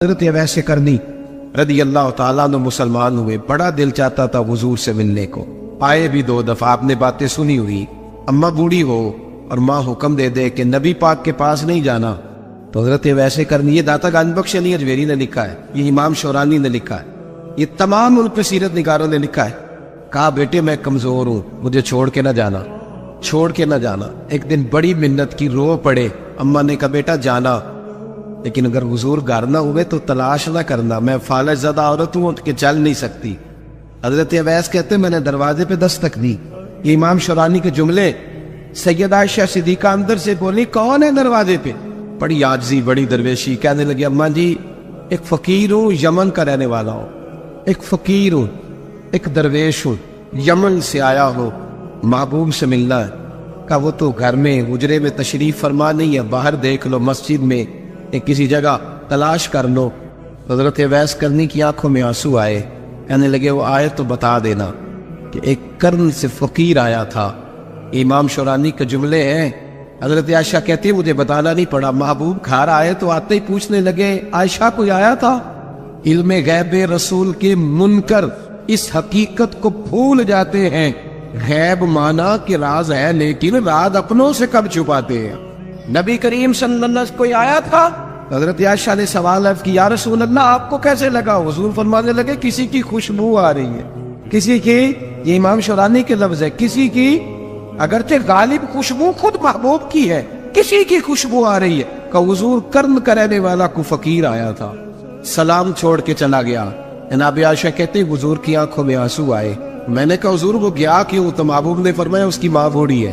حضرت اویس کرنی رضی اللہ تعالیٰ عنہ مسلمان ہوئے، بڑا دل چاہتا تھا حضور سے ملنے کو، آئے بھی 2 دفعہ، آپ نے باتیں سنی ہوئی، اماں بوڑھی ہو اور ماں حکم دے دے کہ نبی پاک کے پاس نہیں جانا، تو حضرت اویس کرنی، یہ داتا گنج بخش علی اجمیری نے لکھا ہے، یہ امام شورانی نے لکھا ہے، یہ تمام ان پہ سیرت نگاروں نے لکھا ہے، کہا بیٹے میں کمزور ہوں، مجھے چھوڑ کے نہ جانا، چھوڑ کے نہ جانا۔ ایک دن بڑی منت کی، رو پڑے، اماں نے کہا بیٹا جانا، لیکن اگر حضور گھر نہ ہوئے تو تلاش نہ کرنا، میں فالج زدہ عورت ہوں کہ چل نہیں سکتی۔ حضرت اویس کہتے میں نے دروازے پہ دستک دی، یہ امام شورانی کے جملے، سیدہ عائشہ صدیقہ اندر سے بولی کون ہے دروازے پہ؟ بڑی عاجزی، بڑی درویشی، کہنے لگی اماں جی ایک فقیر ہوں، یمن کا رہنے والا ہوں، ایک فقیر ہوں، ایک درویش ہوں، یمن سے آیا ہوں، محبوب سے ملنا ہے۔ کہا وہ تو گھر میں حجرے میں تشریف فرما نہیں ہے، باہر دیکھ لو، مسجد میں کسی جگہ تلاش کر لو۔ حضرت اویس کرنی کی آنکھوں میں آنسو آئے، کہنے لگے وہ آئے تو بتا دینا کہ ایک قرن سے فقیر آیا تھا۔ امام شورانی کے جملے ہیں، حضرت عائشہ کہتی مجھے بتانا نہیں پڑا، محبوب گھر آئے تو آتے ہی پوچھنے لگے عائشہ کوئی آیا تھا؟ علم غیب رسول کے منکر اس حقیقت کو بھول جاتے ہیں، غیب مانا کہ راز ہے لیکن راز اپنوں سے کب چھپاتے ہیں۔ نبی کریم صلی اللہ علیہ وسلم کوئی آیا تھا؟ حضرت عائشہ نے سوال عرض کیا، یا رسول اللہ آپ کو کیسے لگا؟ حضور فرمانے لگے کسی کی خوشبو آ رہی ہے، کسی کی، یہ امام شورانی کے لفظ ہے، کسی کی، اگرچہ غالب خوشبو خود محبوب کی ہے، کسی کی خوشبو آ رہی ہے۔ کہ حضور قرن کا رہنے والا کو فقیر آیا تھا، سلام چھوڑ کے چلا گیا۔ جناب عائشہ کہتے حضور کی آنکھوں میں آنسو آئے، میں نے کہا حضور وہ گیا کیوں؟ تو محبوب نے فرمایا اس کی ماں بوڑھی ہے۔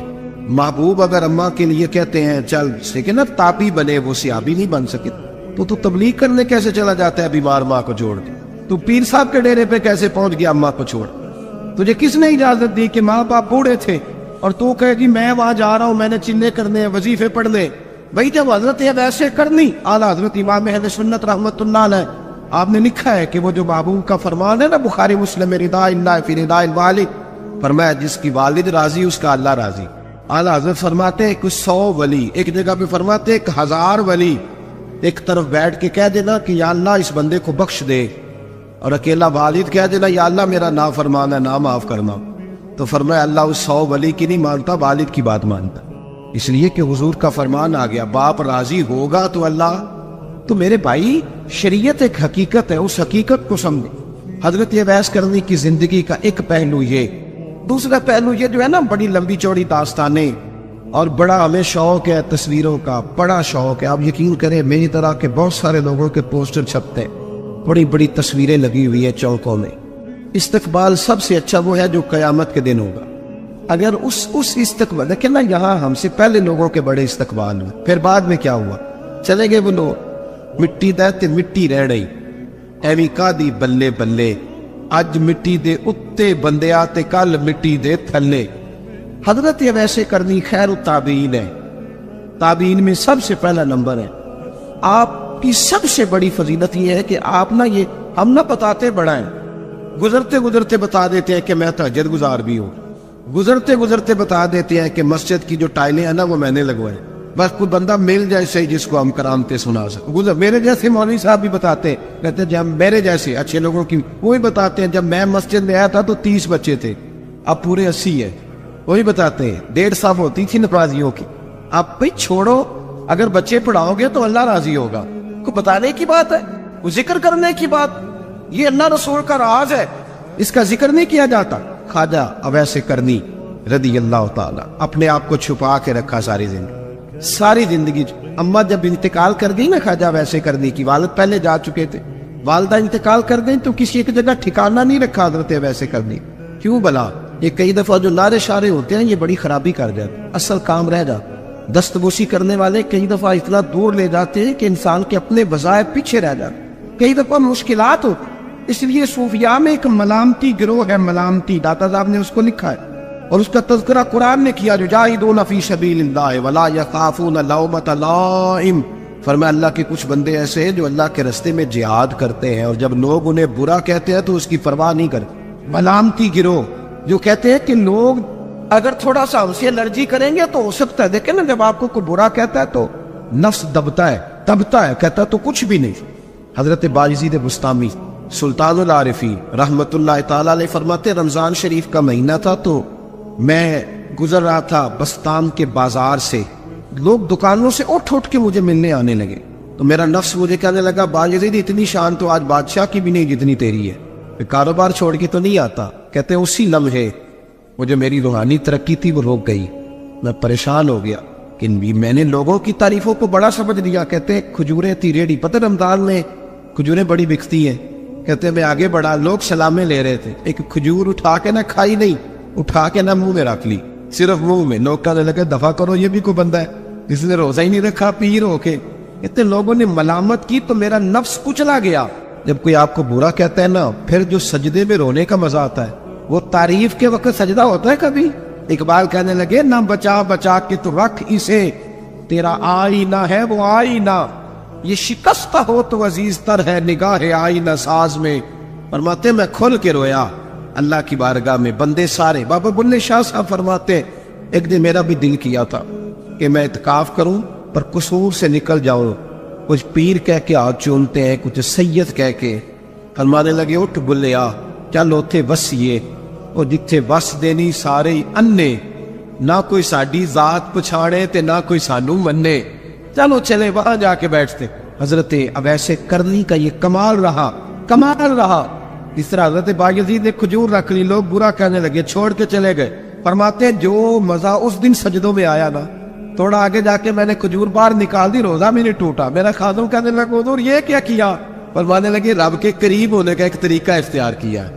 محبوب اگر اماں کے لیے کہتے ہیں چل سکے نا تابی بنے، وہ سیابی نہیں بن سکے، تو تبلیغ کرنے کیسے چلا جاتا ہے بیمار ماں کو چھوڑ کے؟ تو پیر صاحب کے ڈیرے پہ کیسے پہنچ گیا اماں کو چھوڑ؟ تجھے کس نے اجازت دی کہ ماں باپ بوڑھے تھے اور تو کہے کہ میں وہاں جا رہا ہوں، میں نے چلے کرنے ہیں، وظیفے پڑھنے؟ بھائی جب حضرت ویسے کرنی اعلیٰ حضرت امام اہل سنت رحمت اللہ علیہ، آپ نے لکھا ہے کہ وہ جو محبوب کا فرمان ہے نا بخاری مسلم، رضا اللہ فی رضا الوالد، فرمایا جس کی والد راضی اس کا اللہ راضی۔ اعلیٰ حضرت فرماتے ہیں کچھ 100 ولی، ایک جگہ پہ فرماتے ہیں 1000 ولی ایک طرف بیٹھ کے کہہ دینا کہ یا اللہ اس بندے کو بخش دے، اور اکیلا والد کہہ دینا یا اللہ میرا نافرمان ہے، نہ معاف کرنا۔ تو فرمایا اللہ اس 100 ولی کی نہیں مانتا، والد کی بات مانتا، اس لیے کہ حضور کا فرمان آ گیا باپ راضی ہوگا تو اللہ۔ تو میرے بھائی شریعت ایک حقیقت ہے، اس حقیقت کو سمجھے۔ حضرت اویس کرنی کی زندگی کا ایک پہلو یہ، دوسرا پہلو یہ جو ہے نا بڑی لمبی چوڑی داستانیں، اور بڑا ہمیں شوق ہے تصویروں کا، بڑا شوق ہے۔ آپ یقین کریں میری طرح کے بہت سارے لوگوں کے پوسٹر چھپتے ہیں، بڑی بڑی تصویریں لگی ہوئی ہیں چوکوں میں۔ استقبال سب سے اچھا وہ ہے جو قیامت کے دن ہوگا۔ اگر اس استقبال دیکھیں نا، یہاں ہم سے پہلے لوگوں کے بڑے استقبال ہوئے، پھر بعد میں کیا ہوا؟ چلے گئے وہ لوگ، مٹی دے مٹی رہ رہی، ایویں کا دی بلے بلے، اج مٹی دے اتے بندے آتے کل مٹی دے تھلے۔ حضرت اویس کرنی خیر التابعین ہے، تابعین میں سب سے پہلا نمبر ہے۔ آپ کی سب سے بڑی فضیلت یہ ہے کہ آپ نہ، یہ ہم نہ بتاتے بڑا ہیں، گزرتے گزرتے بتا دیتے ہیں کہ میں تہجد گزار بھی ہوں، گزرتے گزرتے بتا دیتے ہیں کہ مسجد کی جو ٹائلیں ہیں نا وہ میں نے لگوائے، بس کوئی بندہ مل جائے صحیح جس کو ہم کرامتے سنا سکیں۔ میرے جیسے مولوی صاحب بھی بتاتے ہیں، کہتے ہیں جب میرے جیسے اچھے لوگوں کی، وہی بتاتے ہیں جب میں مسجد میں آیا تھا تو 30 بچے تھے، اب پورے 80 ہے، وہی بتاتے ہیں 1.5 صف ہوتی تھی نمازیوں کی۔ آپ بھائی چھوڑو، اگر بچے پڑھاؤ گے تو اللہ راضی ہوگا، کو بتانے کی بات ہے، وہ ذکر کرنے کی بات، یہ اللہ رسول کا راز ہے، اس کا ذکر نہیں کیا جاتا۔ خواجہ اویس کرنی رضی اللہ تعالی اپنے آپ کو چھپا کے رکھا ساری زندگی۔ اماں جب انتقال کر گئی نا خواجہ اویس کرنی کی، والد پہلے جا چکے تھے، والدہ انتقال کر گئی تو کسی ایک جگہ ٹھکانہ نہیں رکھا حضرت اویس کرنی۔ کیوں بلا؟ یہ کئی دفعہ جو نعرے شارے ہوتے ہیں یہ بڑی خرابی کر جاتے، اصل کام رہ جاتا۔ دستبوسی کرنے والے کئی دفعہ اتنا دور لے جاتے ہیں کہ انسان کے اپنے وظائف پیچھے رہ جاتے، کئی دفعہ مشکلات ہوتی۔ اس لیے صوفیاء میں ایک ملامتی گروہ ہے، ملامتی، داتا صاحب نے اس کو لکھا ہے، اور اس کا تذکرہ قرآن نے کیا، یجاہدون فی سبیل اللہ ولا یخافون لومۃ لائم۔ فرمایا اللہ کے کچھ بندے ایسے ہیں جو اللہ کے راستے میں جہاد کرتے ہیں، اور جب لوگ انہیں برا کہتے ہیں تو اس کی پرواہ نہیں کرتے۔ ملامتی گروہ جو کہتے ہیں کہ لوگ اگر تھوڑا سا ہم سے الرجی کریں گے تو ہو سکتا ہے، دیکھیں نا جب آپ کو کوئی برا کہتا ہے تو نفس دبتا ہے، کہتا ہے تو کچھ بھی نہیں۔ حضرت باجزید بستامی سلطان العارفین رحمت اللہ تعالیٰ علیہ فرماتے رمضان شریف کا مہینہ تھا تو میں گزر رہا تھا بستان کے بازار سے، لوگ دکانوں سے اٹھ کے مجھے ملنے آنے لگے، تو میرا نفس مجھے کہنے لگا باجزید اتنی شان تو آج بادشاہ کی بھی نہیں جتنی تیری ہے، کاروبار چھوڑ کے تو نہیں آتا۔ کہتے ہیں اسی لمحے وہ جو میری روحانی ترقی تھی وہ روک گئی، میں پریشان ہو گیا کہ میں نے لوگوں کی تعریفوں کو بڑا سمجھ لیا۔ کہتے ہیں کھجوریں تھی ریڈی، پتہ رمضان میں کھجوریں بڑی بکتی ہیں۔ کہتے ہیں میں آگے بڑھا، لوگ سلامیں لے رہے تھے، ایک کھجور اٹھا کے نہ کھائی نہیں، اٹھا کے نہ منہ میں رکھ لی، صرف منہ میں۔ لوگ کہنے لگے دفع کرو، یہ بھی کوئی بندہ ہے جس نے روزہ ہی نہیں رکھا پیر ہو کے۔ اتنے لوگوں نے ملامت کی تو میرا نفس کچلا گیا۔ جب کوئی آپ کو برا کہتا ہے نا، پھر جو سجدے میں رونے کا مزہ آتا ہے وہ تعریف کے وقت سجدہ ہوتا ہے کبھی؟ اقبال کہنے لگے نہ بچا بچا کے تو رکھ اسے، تیرا آئینہ ہے وہ آئینہ، یہ شکستہ ہو تو عزیز تر ہے نگاہ آئینہ ساز میں۔ فرماتے میں کھل کے رویا اللہ کی بارگاہ میں، بندے سارے۔ بابا بلے شاہ صاحب فرماتے ایک دن میرا بھی دل کیا تھا کہ میں اعتکاف کروں پر قصور سے نکل جاؤں، کچھ پیر کہہ کے ہاتھ چومتے ہیں، کچھ سید کہہ کے۔ فرمانے لگے اٹھ بلیا چل اوتھے وسیے، اور جتھے وس دینی سارے انے، نہ کوئی ساڈی ذات پچھاڑے تے نہ کوئی سانو منے، چلو چلے وہاں جا کے بیٹھتے۔ حضرت اویس کرنی کا یہ کمال رہا۔ اس طرح حضرت باجزید نے کھجور رکھ لی، لوگ برا کہنے لگے، چھوڑ کے چلے گئے۔ فرماتے جو مزہ اس دن سجدوں میں آیا نا، تھوڑا آگے جا کے میں نے کھجور باہر نکال دی، روزہ میں نہیں ٹوٹا۔ میرا خادم کہنے لگا حضور یہ کیا کیا؟ فرمانے لگے رب کے قریب ہونے کا ایک طریقہ اختیار کیا ہے،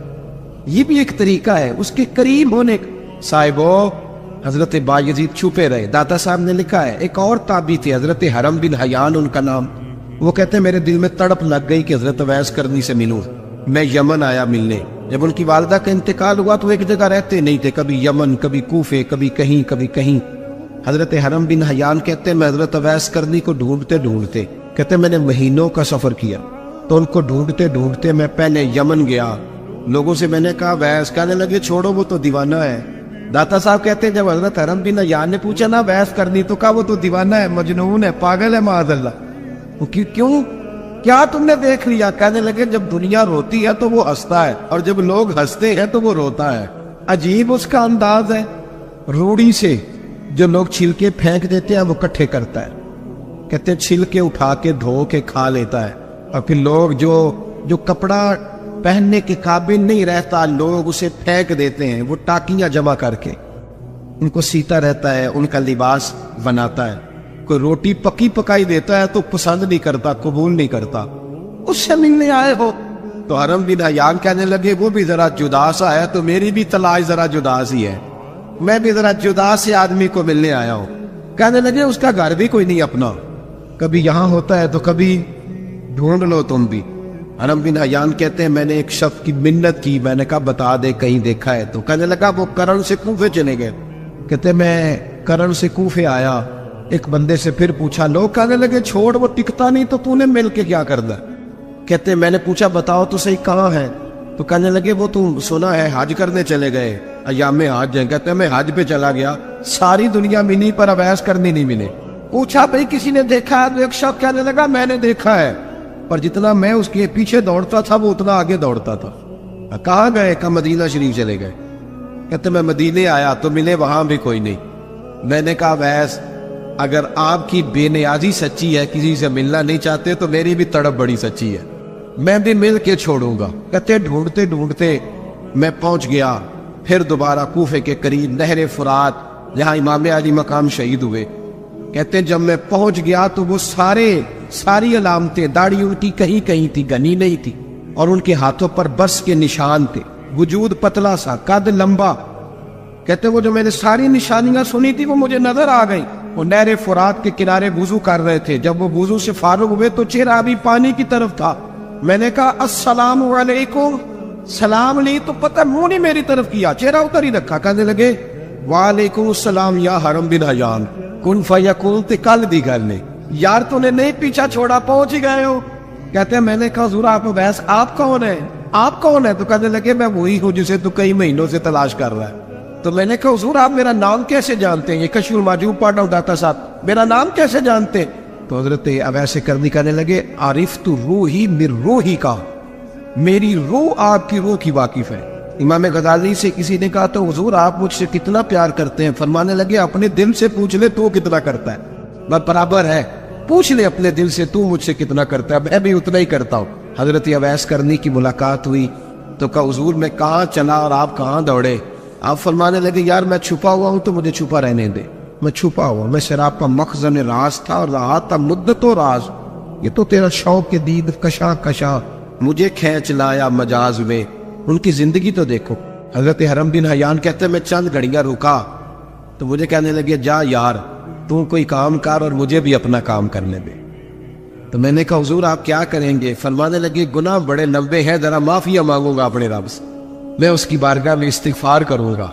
یہ بھی ایک طریقہ ہے اس کے قریب ہونے کا۔ صاحبو حضرت باجزید چھپے رہے۔ داتا صاحب نے لکھا ہے ایک اور تابعی تھے حضرت حرم بن حیان ان کا نام، وہ کہتے ہیں میرے دل میں تڑپ لگ گئی کہ حضرت اویس کرنی سے ملوں۔ میں یمن آیا ملنے، جب ان کی والدہ کا انتقال ہوا تو ایک جگہ رہتے نہیں تھے، کبھی یمن کبھی کوفے کبھی کہیں۔ حضرت حرم بن حیان کہتے ہیں میں حضرت اویس کرنی کو ڈھونڈتے کہتے ہیں میں نے مہینوں کا سفر کیا، تو ان کو ڈھونڈتے میں پہلے یمن گیا، لوگوں سے میں نے کہا ویس، کہنے لگے چھوڑو وہ تو دیوانہ ہے۔ داتا صاحب کہتے ہیں جب حضرت حرم بن حیان نے پوچھا نا ویس کرنی، تو کہا وہ تو دیوانہ ہے، مجنون ہے، پاگل ہے معاذ اللہ۔ وہ کیوں کیا تم نے دیکھ لیا؟ کہنے لگے جب دنیا روتی ہے تو وہ ہنستا ہے، اور جب لوگ ہنستے ہیں تو وہ روتا ہے، عجیب اس کا انداز ہے۔ روڑی سے جو لوگ چھلکے پھینک دیتے ہیں وہ کٹھے کرتا ہے، کہتے ہیں چھلکے اٹھا کے دھو کے کھا لیتا ہے، اور پھر لوگ جو کپڑا پہننے کے قابل نہیں رہتا لوگ اسے پھینک دیتے ہیں، وہ ٹاکیاں جمع کر کے ان کو سیتا رہتا ہے، ان کا لباس بناتا ہے۔ کوئی روٹی پکی پکائی دیتا ہے تو پسند نہیں کرتا، قبول نہیں کرتا، اس سے ملنے آئے ہو؟ تو حرم بن حیان کہنے لگے وہ بھی ذرا جدا سا ہے تو میری بھی تلاش ذرا جدا سی ہے، میں بھی ذرا جدا سے آدمی کو ملنے آیا ہوں۔ کہنے لگے اس کا گھر بھی کوئی نہیں اپنا، کبھی یہاں ہوتا ہے تو کبھی ڈھونڈ لو تم بھی۔ حرم بن حیان کہتے ہیں میں نے ایک شخص کی منت کی، میں نے کہا بتا دے کہیں دیکھا ہے، تو کہنے لگا وہ کرن سے کوفے چلے گئے۔ کہتے میں کرن سے کوفے آیا، ایک بندے سے پھر پوچھا، لوگ کہنے لگے چھوڑ وہ ٹکتا نہیں تو نے مل کے کیا کرنا؟ کہتے میں نے پوچھا بتاؤ تو صحیح کہاں ہے؟ تو کہنے لگے وہ تم سنا ہے حج کرنے چلے گئے، ایام حج ہیں۔ کہتے میں حج پہ چلا گیا، ساری دنیا ملی پر اویس کرنی نہیں ملے۔ پوچھا بھئی کسی نے دیکھا ہے؟ تو ایک شخص کہنے لگا میں نے دیکھا ہے، پر جتنا میں اس کے پیچھے دوڑتا تھا وہ اتنا آگے دوڑتا تھا۔ کہاں گئے؟ کہ مدینہ شریف چلے گئے۔ کہتے میں مدینے آیا تو ملے وہاں بھی کوئی نہیں۔ میں نے کہا ویس اگر آپ کی بے نیازی سچی ہے، کسی سے ملنا نہیں چاہتے، تو میری بھی تڑپ بڑی سچی ہے، میں بھی مل کے چھوڑوں گا۔ کہتے ڈھونڈتے ڈھونڈتے میں پہنچ گیا پھر دوبارہ کوفے کے قریب نہر فرات جہاں امام علی مقام شہید ہوئے۔ کہتے جب میں پہنچ گیا تو وہ ساری علامتیں، داڑھی ان کی کہیں تھی، گھنی نہیں تھی، اور ان کے ہاتھوں پر برس کے نشان تھے، وجود پتلا سا، قد لمبا۔ کہتے وہ جو میں نے ساری نشانیاں سنی تھی وہ مجھے نظر آ گئی۔ وہ نہر فرات کے کنارے وضو کر رہے تھے، جب وہ وضو سے فارغ ہوئے تو چہرہ ابھی پانی کی طرف تھا۔ میں نے کہا السلام علیکم، سلام لی تو پتہ منہ نہیں میری طرف کیا، چہرہ ادھر ہی رکھا۔ کہنے لگے وعلیکم السلام یا حرم بن حیان، کن فیکون تے کل دی گل نے، یار تو نے نہیں پیچھا چھوڑا، پہنچ ہی گئے ہو۔ کہتے ہیں میں نے کہا حضور آپ ویس آپ کون ہے؟ آپ کون ہے؟ تو کہنے لگے میں وہی ہوں جسے تو کئی مہینوں سے تلاش کر رہا ہے۔ تو میں نے کہا حضور آپ میرا نام کیسے جانتے ہیں؟ یہ کشف المحجوب پڑھ رہا ہوں داتا صاحب، میرا نام کیسے جانتے ہیں؟ تو حضرت اویس کرنی کہنے لگے عارف تو روحی من روحی کا، میری روح آپ کی روح کی واقف ہے۔ امام غزالی سے کسی نے کہا تو حضور آپ مجھ سے کتنا پیار کرتے ہیں؟ فرمانے لگے اپنے دل سے پوچھ لے تو کتنا کرتا ہے، بس برابر ہے، پوچھ لے اپنے دل سے تو مجھ سے کتنا کرتا ہے، میں بھی اتنا ہی کرتا ہوں۔ حضرت اویس کرنی کی ملاقات ہوئی تو کہا حضور میں کہاں چلا اور آپ کہاں دوڑے؟ آپ فرمانے لگے یار میں چھپا ہوا ہوں تو مجھے چھپا رہنے دے، میں چھپا ہوا، میں شراب کا مخزن راز تھا اور رہا تھا مدت و راز، یہ تو تیرا شوق کے دید کشا کشا مجھے کھینچ لایا مجاز میں۔ ان کی زندگی تو دیکھو۔ حضرت حرم بن حیان کہتے ہیں میں چند گھڑیاں رکا تو مجھے کہنے لگے جا یار تو کوئی کام کر اور مجھے بھی اپنا کام کرنے دے۔ تو میں نے کہا حضور آپ کیا کریں گے؟ فرمانے لگے گناہ بڑے لمبے ہیں، ذرا معافیا مانگوں گا اپنے رب سے، میں اس کی بارگاہ میں استغفار کروں گا،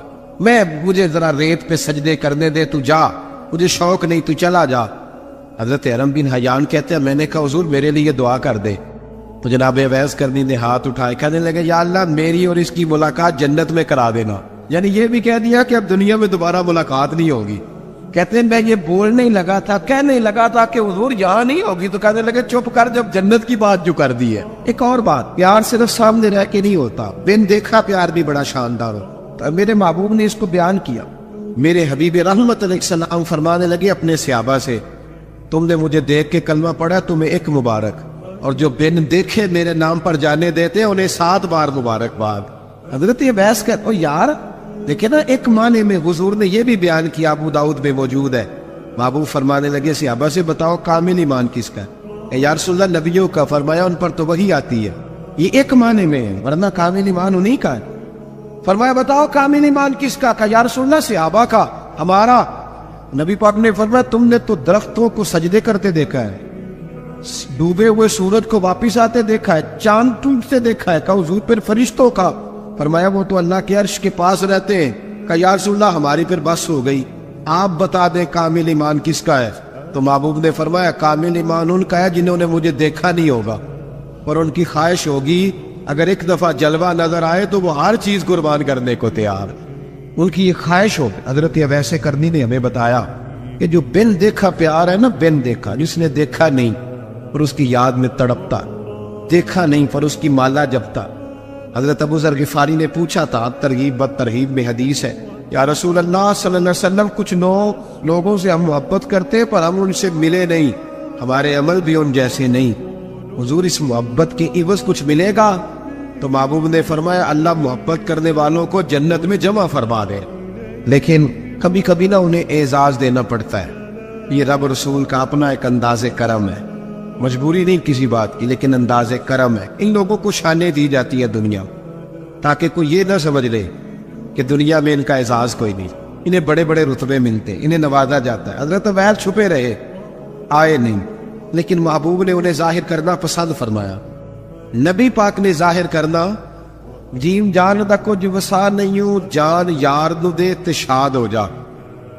مجھے ذرا ریت پہ سجدے کرنے دے، تو جا، مجھے شوق نہیں، تو چلا جا۔ حضرت حرم بن حیان کہتے ہیں میں نے کہا حضور میرے لیے دعا کر دے۔ تو جناب اویس کرنی نے ہاتھ اٹھائے، کہنے لگے یا اللہ میری اور اس کی ملاقات جنت میں کرا دینا، یعنی یہ بھی کہہ دیا کہ اب دنیا میں دوبارہ ملاقات نہیں ہوگی۔ کہتے ہیں میں یہ بولنے ہی لگا تھا، کہنے لگا تھا کہ حضور یہاں نہیں ہوگی، تو کہنے لگے چپ کر، جب جنت کی بات جو کر دی ہے۔ ایک اور بات، پیار صرف سامنے رہ کے نہیں ہوتا، بن دیکھا پیار بھی بڑا شاندار ہوتا۔ میرے محبوب نے اس کو بیان کیا۔ میرے حبیب رحمت علیہ السلام فرمانے لگے اپنے صحابہ سے تم نے مجھے دیکھ کے کلمہ پڑھا تمہیں ایک مبارک، اور جو بن دیکھے میرے نام پر جانے دیتے انہیں 7 بار مبارکباد۔ حضرت اویس کہتے او یار دیکھیں نا، ایک معنی میں حضور نے یہ بھی بیان کیا، ابو داؤد میں موجود ہے۔ محبوب فرمانے لگے صحابہ سے بتاؤ کامل ایمان کس کا ہے؟ یا رسول اللہ نبیوں کا۔ فرمایا ان پر تو وہی آتی ہے، یہ ایک معنی میں ہے، ورنہ کامل ایمان انہی کا ہے۔ فرمایا بتاؤ کامل ایمان کس کا؟ کہا یا رسول اللہ صحابہ کا، ہمارا۔ نبی پاک نے فرمایا تم نے تو درختوں کو سجدے کرتے دیکھا ہے، ڈوبے ہوئے سورج کو واپس آتے دیکھا ہے، چاند ٹوٹتے دیکھا ہے۔ کہا حضور پھر فرشتوں کا؟ فرمایا وہ تو اللہ کے عرش کے پاس رہتے ہیں۔ کہا یا رسول اللہ ہماری پھر بس ہو گئی، آپ بتا دیں کامل ایمان کس کا ہے؟ تو محبوب نے فرمایا کامل ایمان ان کا ہے جنہوں نے مجھے دیکھا نہیں ہوگا اور ان کی خواہش ہوگی اگر ایک دفعہ جلوہ نظر آئے تو وہ ہر چیز قربان کرنے کو تیار، ان کی یہ خواہش ہوگی۔ حضرت اویس کرنی نے ہمیں بتایا کہ جو بن دیکھا پیار ہے نا، بن دیکھا، جس نے دیکھا نہیں پر اس کی یاد میں تڑپتا، دیکھا نہیں پر اس کی مالا جپتا۔ حضرت ابو ذر غفاری نے پوچھا تھا، ترغیب بد ترغیب میں حدیث ہے، یا رسول اللہ صلی اللہ علیہ وسلم کچھ لوگوں سے ہم محبت کرتے پر ہم ان سے ملے نہیں، ہمارے عمل بھی ان جیسے نہیں، حضور اس محبت کے عوض کچھ ملے گا؟ تو محبوب نے فرمایا اللہ محبت کرنے والوں کو جنت میں جمع فرما دے، لیکن کبھی کبھی نہ انہیں اعزاز دینا پڑتا ہے۔ یہ رب رسول کا اپنا ایک انداز کرم ہے، مجبوری نہیں کسی بات کی، لیکن انداز کرم ہے۔ ان لوگوں کو شانیں دی جاتی ہے دنیا، تاکہ کوئی یہ نہ سمجھ لے کہ دنیا میں ان کا اعزاز کوئی نہیں، انہیں بڑے بڑے رتبے ملتے، انہیں نوازا جاتا ہے۔ حضرت اویس چھپے رہے، آئے نہیں، لیکن محبوب نے انہیں ظاہر کرنا پسند فرمایا۔ نبی پاک نے ظاہر کرنا، جیم جان دا کچھ وسا نہیں ہوں، جان یار نو دے تے شاد ہو جا،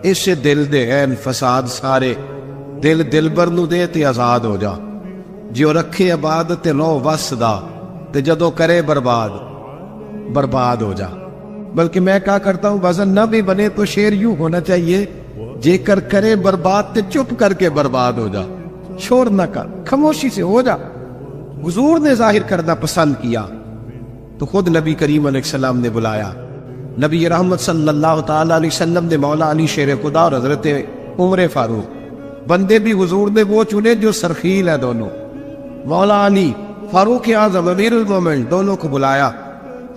اس سے دل دے این فساد سارے، دل دلبر نو دے تے آزاد ہو جا، جو رکھے آباد تے رو وس دا، تے جدو کرے برباد ہو جا۔ بلکہ میں کہا کرتا ہوں وزن نہ بھی بنے تو شعر یوں ہونا چاہیے، جے کر کرے برباد تے چپ کر کے برباد ہو جا، شور نہ کر، خاموشی سے ہو جا۔ حضور نے ظاہر کرنا پسند کیا تو خود نبی کریم علیہ السلام نے بلایا۔ نبی رحمت صلی اللہ تعالی علیہ وسلم نے مولا علی شیر خدا اور حضرت عمر فاروق، بندے بھی حضور نے وہ چنے جو سرخیل ہیں دونوں، مولا علی فاروق اعظم امیر المومنین، دونوں کو بلایا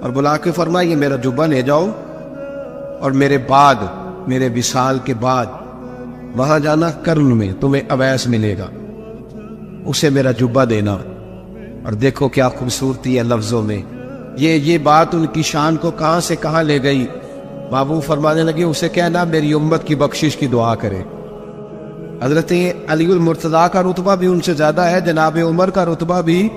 اور بلا کے فرمایا یہ میرا جبہ لے جاؤ اور میرے بعد، میرے وصال کے بعد وہاں جانا کرن میں تمہیں اویس ملے گا، اسے میرا جبہ دینا۔ اور دیکھو کیا خوبصورتی ہے لفظوں میں، یہ بات ان کی شان کو کہاں سے کہاں لے گئی۔ محبوب فرمانے لگے اسے کہنا میری امت کی بخشش کی دعا کرے۔ حضرت علی المرتضیٰ کا رتبہ بھی ان سے زیادہ ہے، جناب عمر کا رتبہ بھی،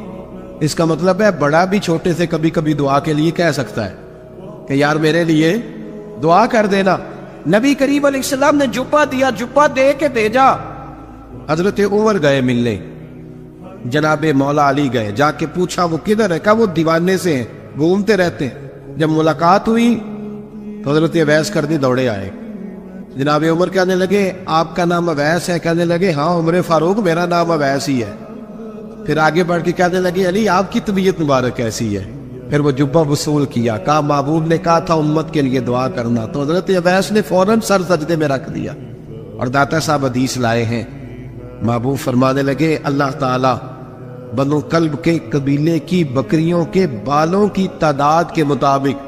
اس کا مطلب ہے بڑا بھی چھوٹے سے کبھی کبھی دعا کے لیے کہہ سکتا ہے کہ یار میرے لیے دعا کر دینا۔ نبی کریم علیہ السلام نے جبہ دیا، جبہ دے کے بھیجا۔ حضرت عمر گئے ملنے، جناب مولا علی گئے، جا کے پوچھا وہ کدھر ہے؟ کہا وہ دیوانے سے ہیں، گھومتے رہتے ہیں۔ جب ملاقات ہوئی تو حضرت اویس کرنی دوڑے آئے، جناب عمر کہنے لگے آپ کا نام اویس ہے؟ کہنے لگے ہاں عمر فاروق میرا نام اویس ہی ہے۔ پھر آگے بڑھ کے کہنے لگے علی آپ کی طبیعت مبارک کیسی ہے؟ پھر وہ جبہ وصول کیا، کہا محبوب نے کہا تھا امت کے لیے دعا کرنا، تو حضرت اویس نے فوراً سر سجدے میں رکھ دیا۔ اور داتا صاحب حدیث لائے ہیں، محبوب فرمانے لگے اللہ تعالیٰ بنو کلب کے قبیلے کی بکریوں کے بالوں کی تعداد کے مطابق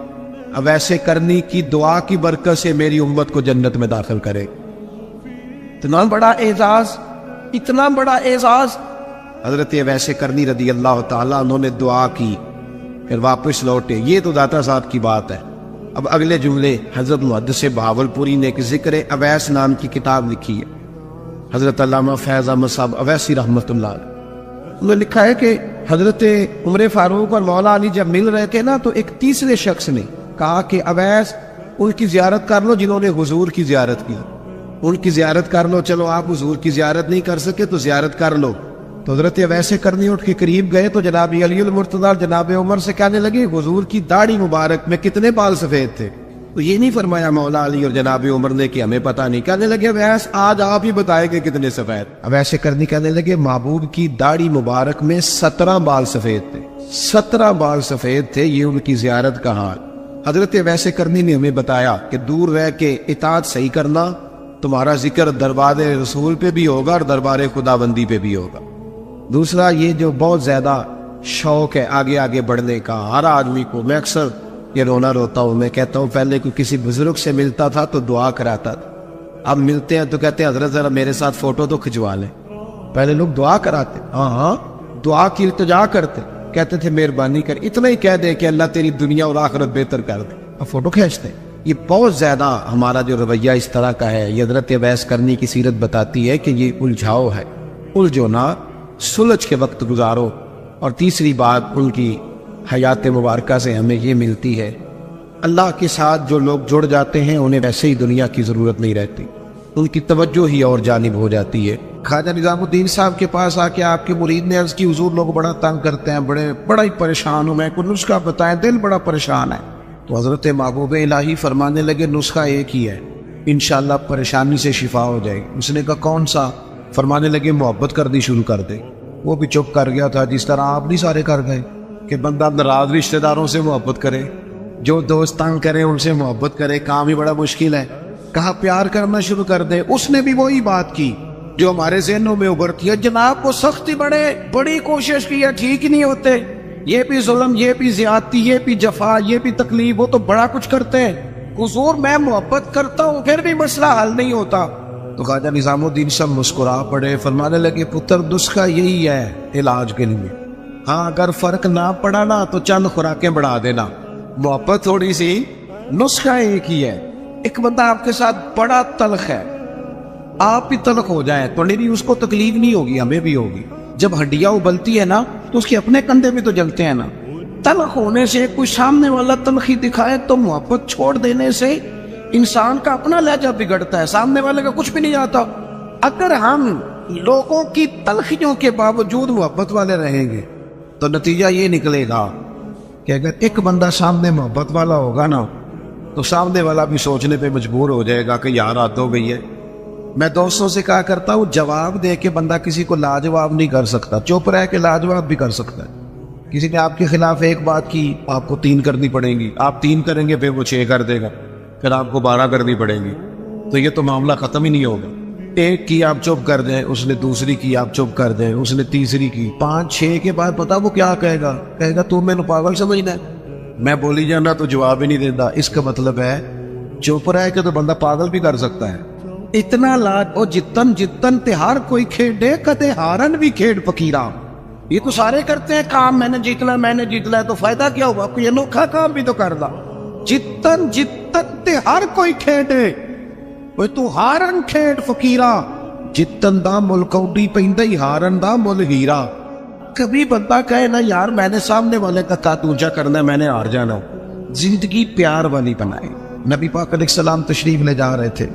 اویس کرنی کی دعا کی برکت سے میری امت کو جنت میں داخل کرے۔ اتنا بڑا اعزاز، اتنا اعزاز حضرت اویس کرنی رضی اللہ تعالیٰ انہوں نے دعا کی، پھر واپس لوٹے۔ یہ تو داتا صاحب کی بات ہے۔ اب اگلے جملے حضرت محدث بہاولپوری نے ایک ذکر اویس نام کی کتاب لکھی ہے، حضرت علامہ فیض احمد صاحب اویسی رحمۃ اللہ علیہ۔ انہوں نے لکھا ہے کہ حضرت عمر فاروق اور مولا علی جب مل رہے تھے نا، تو ایک تیسرے شخص نے کہا کہ اویس ان کی زیارت کر لو جنہوں نے حضور کی زیارت کی، ان کی زیارت کر لو، چلو آپ حضور کی زیارت نہیں کر سکے تو زیارت کر لو۔ تو حضرت اویس کرنی اٹھ کے قریب گئے تو جناب علی المرتضی اور جناب عمر سے کہنے لگے حضور کی داڑھی مبارک میں کتنے بال سفید تھے؟ تو یہ نہیں فرمایا مولا علی اور جناب عمر نے کہ ہمیں پتہ نہیں، کہنے لگے اویس آج آپ ہی بتائیں کہ کتنے سفید۔ اویس کرنی کہنے لگے محبوب کی داڑھی مبارک میں 17 بال سفید تھے، 17 بال سفید تھے، یہ ان کی زیارت کا حال۔ حضرت اویس کرنی نے ہمیں بتایا کہ دور رہ کے اطاعت صحیح کرنا، تمہارا ذکر دربار رسول پہ بھی ہوگا اور دربار خداوندی پہ بھی ہوگا۔ دوسرا یہ جو بہت زیادہ شوق ہے آگے آگے بڑھنے کا ہر آدمی کو، میں اکثر یہ رونا روتا ہوں، میں کہتا ہوں پہلے کوئی کسی بزرگ سے ملتا تھا تو دعا کراتا تھا، اب ملتے ہیں تو کہتے ہیں حضرت ذرا میرے ساتھ فوٹو تو کھنچوا لیں۔ پہلے لوگ دعا کراتے، ہاں دعا کی التجا کرتے، کہتے تھے مہربانی کر، اتنا ہی کہہ دے کہ اللہ تیری دنیا اور آخرت بہتر کر دے، اب فوٹو کھینچتے۔ یہ بہت زیادہ ہمارا جو رویہ اس طرح کا ہے، یہ حضرت اویس کرنی کی سیرت بتاتی ہے کہ یہ الجھاؤ ہے، الجھو نہ، سلجھ کے وقت گزارو۔ اور تیسری بات ان کی حیات مبارکہ سے ہمیں یہ ملتی ہے، اللہ کے ساتھ جو لوگ جڑ جاتے ہیں انہیں ویسے ہی دنیا کی ضرورت نہیں رہتی، ان کی توجہ ہی اور جانب ہو جاتی ہے۔ خواجہ نظام الدین صاحب کے پاس آ کے آپ کے مرید نے عرض کی حضور لوگ بڑا تنگ کرتے ہیں، بڑا ہی پریشان ہوں میں، کوئی نسخہ بتائیں، دل بڑا پریشان ہے۔ تو حضرت محبوب الہی فرمانے لگے نسخہ ایک ہی ہے، انشاءاللہ پریشانی سے شفا ہو جائے گی۔ اس نے کہا کون سا؟ فرمانے لگے محبت کرنی شروع کر دے۔ وہ بھی چپ کر گیا تھا، جس طرح آپ نہیں سارے کر گئے کہ بندہ ناراض رشتہ داروں سے محبت کرے، جو دوست تنگ کرے ان سے محبت کرے، کام ہی بڑا مشکل ہے۔ کہا پیار کرنا شروع کر دے۔ اس نے بھی وہی بات کی جو ہمارے ذہنوں میں ابھرتی ہے، جناب کو سختی بڑی کوشش کی ہے، ٹھیک ہی نہیں ہوتے، یہ بھی ظلم، یہ بھی زیادتی، یہ بھی جفا، یہ بھی تکلیف، وہ تو بڑا کچھ کرتے ہیں، حضور میں محبت کرتا ہوں پھر بھی مسئلہ حل نہیں ہوتا۔ تو خواجہ نظام الدین صاحب مسکرا پڑے، فرمانے لگے پتر نسخہ یہی ہے علاج کے لیے، ہاں اگر فرق نہ پڑا نا تو چند خوراکیں بڑھا دینا، محبت تھوڑی سی، نسخہ ایک ہی ہے۔ ایک بندہ آپ کے ساتھ بڑا تلخ ہے، آپ بھی تلخ ہو جائیں تو نہیں اس کو تکلیف نہیں ہوگی، ہمیں بھی ہوگی۔ جب ہڈیاں ابلتی ہے نا تو اس کے اپنے کندھے بھی تو جلتے ہیں نا۔ تلخ ہونے سے کوئی سامنے والا تلخی دکھائے تو محبت چھوڑ دینے سے انسان کا اپنا لہجہ بگڑتا ہے، سامنے والے کا کچھ بھی نہیں آتا۔ اگر ہم لوگوں کی تلخیوں کے باوجود محبت والے رہیں گے تو نتیجہ یہ نکلے گا کہ اگر ایک بندہ سامنے محبت والا ہوگا نا تو سامنے والا بھی سوچنے پہ مجبور ہو جائے گا کہ یار حد ہو گئی ہے۔ میں دوستوں سے کہا کرتا ہوں جواب دے کے بندہ کسی کو لاجواب نہیں کر سکتا، چپ رہ کے لاجواب بھی کر سکتا ہے۔ کسی نے آپ کے خلاف ایک بات کی، آپ کو 3 کرنی پڑیں گی، آپ 3 کریں گے پھر وہ 6 کر دے گا، پھر آپ کو 12 کرنی پڑیں گی، تو یہ تو معاملہ ختم ہی نہیں ہوگا۔ ایک کی آپ چپ کر دیں، اس نے دوسری کی آپ چپ کر دیں، اس نے تیسری کی، 5 6 کے بعد پتا وہ کیا کہے گا تو میں نے پاگل سمجھنا ہے، میں بولی جانا تو جواب ہی نہیں دیتا۔ اس کا مطلب ہے چپ رہ کے تو بندہ پاگل بھی کر سکتا ہے۔ اتنا لاج او جتن جتن تے ہر کوئی کھیڈے کدے ہارن بھی کھیڈ فقیراں، یہ تو سارے کرتے ہیں کام، میں نے جیتنا ہے تو فائدہ کیا ہوا، کوئی انوکھا کام بھی تو کر دا۔ جتن جتن تے ہر کوئی کھیڈے، اوے تو ہارن کھیڈ فقیراں، جتن دا مل کوڈی پیندا ہی ہارن دا مل ہیرا۔ کبھی بندہ کہے نا یار میں نے سامنے والے کا قد اونچا کرنا ہے، میں نے ہار جانا۔ زندگی پیار والی بنائے۔ نبی پاک علیہ السلام تشریف لے جا رہے تھے،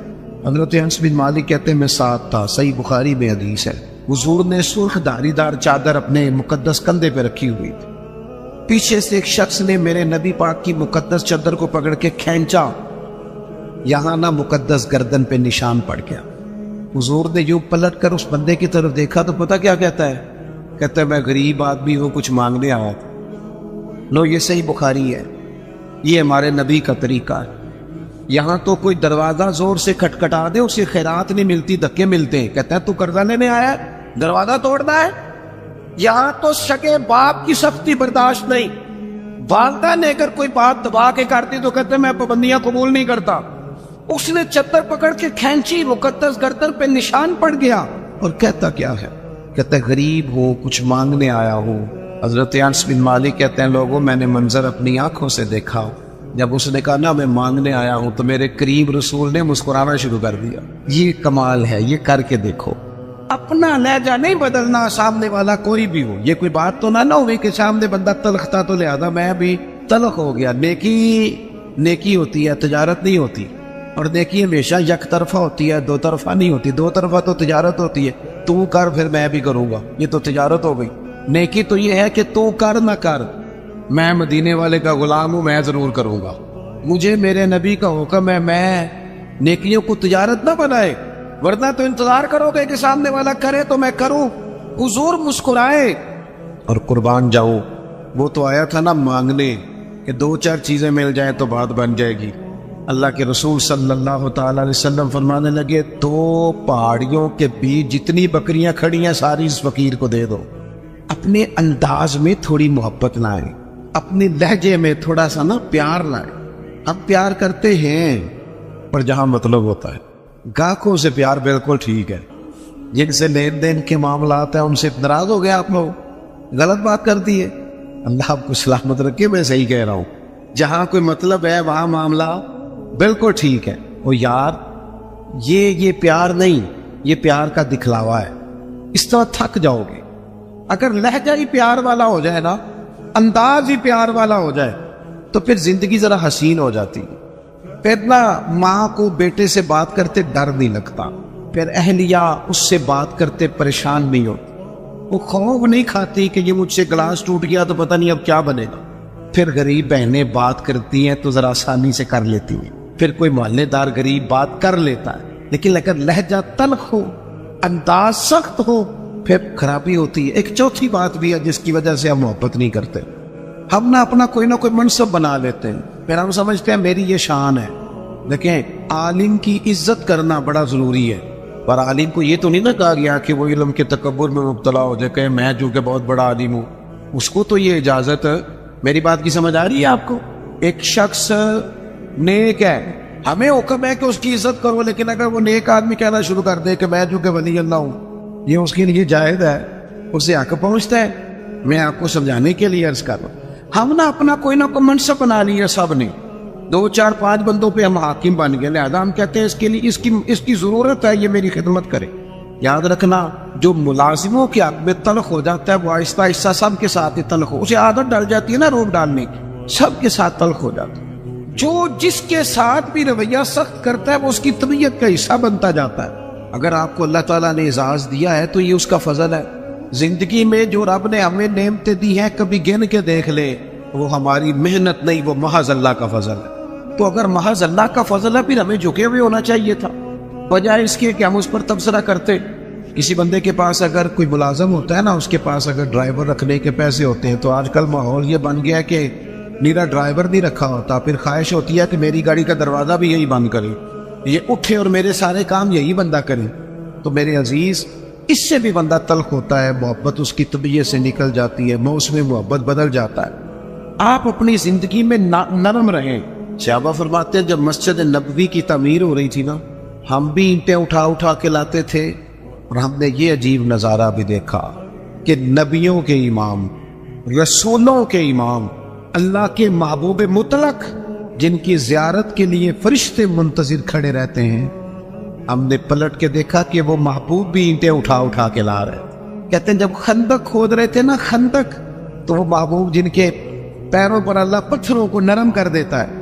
حضرت انس بن مالک کہتے ہیں میں ساتھ تھا، صحیح بخاری میں حدیث ہے، حضور نے سرخ دھاری دار چادر اپنے مقدس کندھے پہ رکھی ہوئی تھی، پیچھے سے ایک شخص نے میرے نبی پاک کی مقدس چادر کو پکڑ کے کھینچا، یہاں نہ مقدس گردن پہ نشان پڑ گیا. حضور نے یوں پلٹ کر اس بندے کی طرف دیکھا تو پتہ کیا کہتا ہے؟ کہتا ہے میں غریب آدمی ہوں، کچھ مانگنے آیا تھا. لو یہ صحیح بخاری ہے، یہ ہمارے نبی کا طریقہ ہے. یہاں تو کوئی دروازہ زور سے کھٹکھٹا دے اسے خیرات نہیں ملتی، دھکے ملتے ہیں. کہتا ہے تو قرضہ لینے آیا ہے، دروازہ توڑنا ہے؟ یہاں تو سگے باپ کی سختی برداشت نہیں. والدہ نے اگر کوئی بات دبا کے کرتی تو کہتے میں پابندیاں قبول نہیں کرتا. اس نے چتر پکڑ کے کھینچی، مقدس گردن پہ نشان پڑ گیا. اور کہتا کیا ہے؟ کہتا ہے غریب ہو، کچھ مانگنے آیا ہوں. حضرت انس بن مالک کہتے ہیں لوگوں میں نے منظر اپنی آنکھوں سے دیکھا. جب اس نے کہا نا میں مانگنے آیا ہوں تو میرے قریب رسول نے مسکرانا شروع کر دیا. یہ کمال ہے، یہ کر کے دیکھو. اپنا لہجہ نہیں بدلنا، سامنے والا کوئی بھی ہو. یہ کوئی بات تو نہ ہوئی کہ سامنے بندہ تلخ تھا تو لہذا میں بھی تلخ ہو گیا. نیکی ہوتی ہے، تجارت نہیں ہوتی. اور نیکی ہمیشہ یک طرفہ ہوتی ہے، دو طرفہ نہیں ہوتی. دو طرفہ تو تجارت ہوتی ہے، تو کر پھر میں بھی کروں گا، یہ تو تجارت ہو گئی. نیکی تو یہ ہے کہ تو کر نہ کر، میں مدینے والے کا غلام ہوں، میں ضرور کروں گا. مجھے میرے نبی کا حکم ہے میں نیکیوں کو تجارت نہ بنائے، ورنہ تو انتظار کرو گے کہ سامنے والا کرے تو میں کروں. حضور مسکرائے اور قربان جاؤ. وہ تو آیا تھا نا مانگنے کہ دو چار چیزیں مل جائیں تو بات بن جائے گی. اللہ کے رسول صلی اللہ تعالی علیہ وسلم فرمانے لگے 2 پہاڑیوں کے بیچ جتنی بکریاں کھڑی ہیں ساری اس فقیر کو دے دو. اپنے انداز میں تھوڑی محبت لائیں، اپنے لہجے میں تھوڑا سا نا پیار لائیں. ہم پیار کرتے ہیں پر جہاں مطلب ہوتا ہے. گاہکوں سے پیار بالکل ٹھیک ہے، جن سے لین دین کے معاملات ہیں ان سے ناراض ہو گیا آپ لوگ، غلط بات کر دی ہے. اللہ آپ کو سلامت رکھے. میں صحیح کہہ رہا ہوں، جہاں کوئی مطلب ہے وہاں معاملہ بالکل ٹھیک ہے. وہ یار یہ پیار نہیں، یہ پیار کا دکھلاوا ہے. اس طرح تھک جاؤ گے. اگر لہجہ ہی پیار والا ہو جائے نا، انداز ہی پیار والا ہو جائے تو پھر زندگی ذرا حسین ہو جاتی. پھر نہ ماں کو بیٹے سے بات کرتے ڈر نہیں لگتا، پھر اہلیہ اس سے بات کرتے پریشان نہیں ہوتی. وہ خوف نہیں کھاتی کہ یہ مجھ سے گلاس ٹوٹ گیا تو پتہ نہیں اب کیا بنے گا. پھر غریب بہنیں بات کرتی ہیں تو ذرا آسانی سے کر لیتی ہیں. پھر کوئی محلے دار غریب بات کر لیتا ہے، لیکن اگر لہجہ تلخ ہو، انداز سخت ہو، پھر خرابی ہوتی ہے. ایک چوتھی بات بھی ہے جس کی وجہ سے ہم محبت نہیں کرتے. ہم نہ اپنا کوئی نہ کوئی منصب بنا لیتے ہیں، پھر ہم سمجھتے ہیں میری یہ شان ہے. دیکھیں عالم کی عزت کرنا بڑا ضروری ہے، پر عالم کو یہ تو نہیں نہ کہا گیا کہ وہ علم کے تکبر میں مبتلا ہو جائے کہ میں جو کہ بہت بڑا عالم ہوں. اس کو تو یہ اجازت ہے. میری بات کی سمجھ آ رہی ہے آپ کو؟ ایک شخص نیک ہے، ہمیں حکم ہے کہ اس کی عزت کرو، لیکن اگر وہ نیک آدمی کہنا شروع کر دے کہ میں جو کہ ولی اللہ ہوں، یہ اس کے لیے جائز ہے، اسے حق پہنچتا ہے. میں آپ کو سمجھانے کے لیے عرض کر رہا ہوں. ہم نے اپنا کوئی نہ کوئی منصب بنا لیا سب نے، 2 4 5 بندوں پہ ہم حاکم بن گئے، لہذا ہم کہتے ہیں اس کے لیے اس کی ضرورت ہے، یہ میری خدمت کرے. یاد رکھنا جو ملازموں کے حق میں تلخ ہو جاتا ہے وہ آہستہ آہستہ سب کے ساتھ ہی تلخ ہو، اسے عادت ڈال جاتی ہے نا روب ڈالنے کی، سب کے ساتھ تلخ ہو جاتا ہے. جو جس کے ساتھ بھی رویہ سخت کرتا ہے وہ اس کی طبیعت کا حصہ بنتا جاتا ہے. اگر آپ کو اللہ تعالیٰ نے اعزاز دیا ہے تو یہ اس کا فضل ہے. زندگی میں جو رب نے ہمیں نعمتیں دی ہیں کبھی گن کے دیکھ لے، وہ ہماری محنت نہیں، وہ محض اللہ کا فضل ہے. تو اگر محض اللہ کا فضل ہے پھر ہمیں جھکے ہوئے ہونا چاہیے تھا، بجائے اس کے کہ ہم اس پر تبصرہ کرتے. کسی بندے کے پاس اگر کوئی ملازم ہوتا ہے نا، اس کے پاس اگر ڈرائیور رکھنے کے پیسے ہوتے ہیں تو آج کل ماحول یہ بن گیا کہ میرا ڈرائیور نہیں رکھا ہوتا، پھر خواہش ہوتی ہے کہ میری گاڑی کا دروازہ بھی یہی بند کرے، یہ اٹھے اور میرے سارے کام یہی بندہ کرے. تو میرے عزیز اس سے بھی بندہ تلخ ہوتا ہے، محبت اس کی طبیعت سے نکل جاتی ہے، موسم محبت بدل جاتا ہے. آپ اپنی زندگی میں نرم رہیں. صحابہ فرماتے ہیں جب مسجد نبوی کی تعمیر ہو رہی تھی نا، ہم بھی اینٹیں اٹھا کے لاتے تھے، اور ہم نے یہ عجیب نظارہ بھی دیکھا کہ نبیوں کے امام، رسولوں کے امام، اللہ کے محبوب مطلق جن کی زیارت کے لیے فرشتے منتظر کھڑے رہتے ہیں، ہم نے پلٹ کے دیکھا کہ وہ محبوب بھی اینٹیں اٹھا کے لا رہے. کہتے ہیں جب خندق کھود رہے تھے نا، خندق، تو وہ محبوب جن کے پیروں پر اللہ پتھروں کو نرم کر دیتا ہے،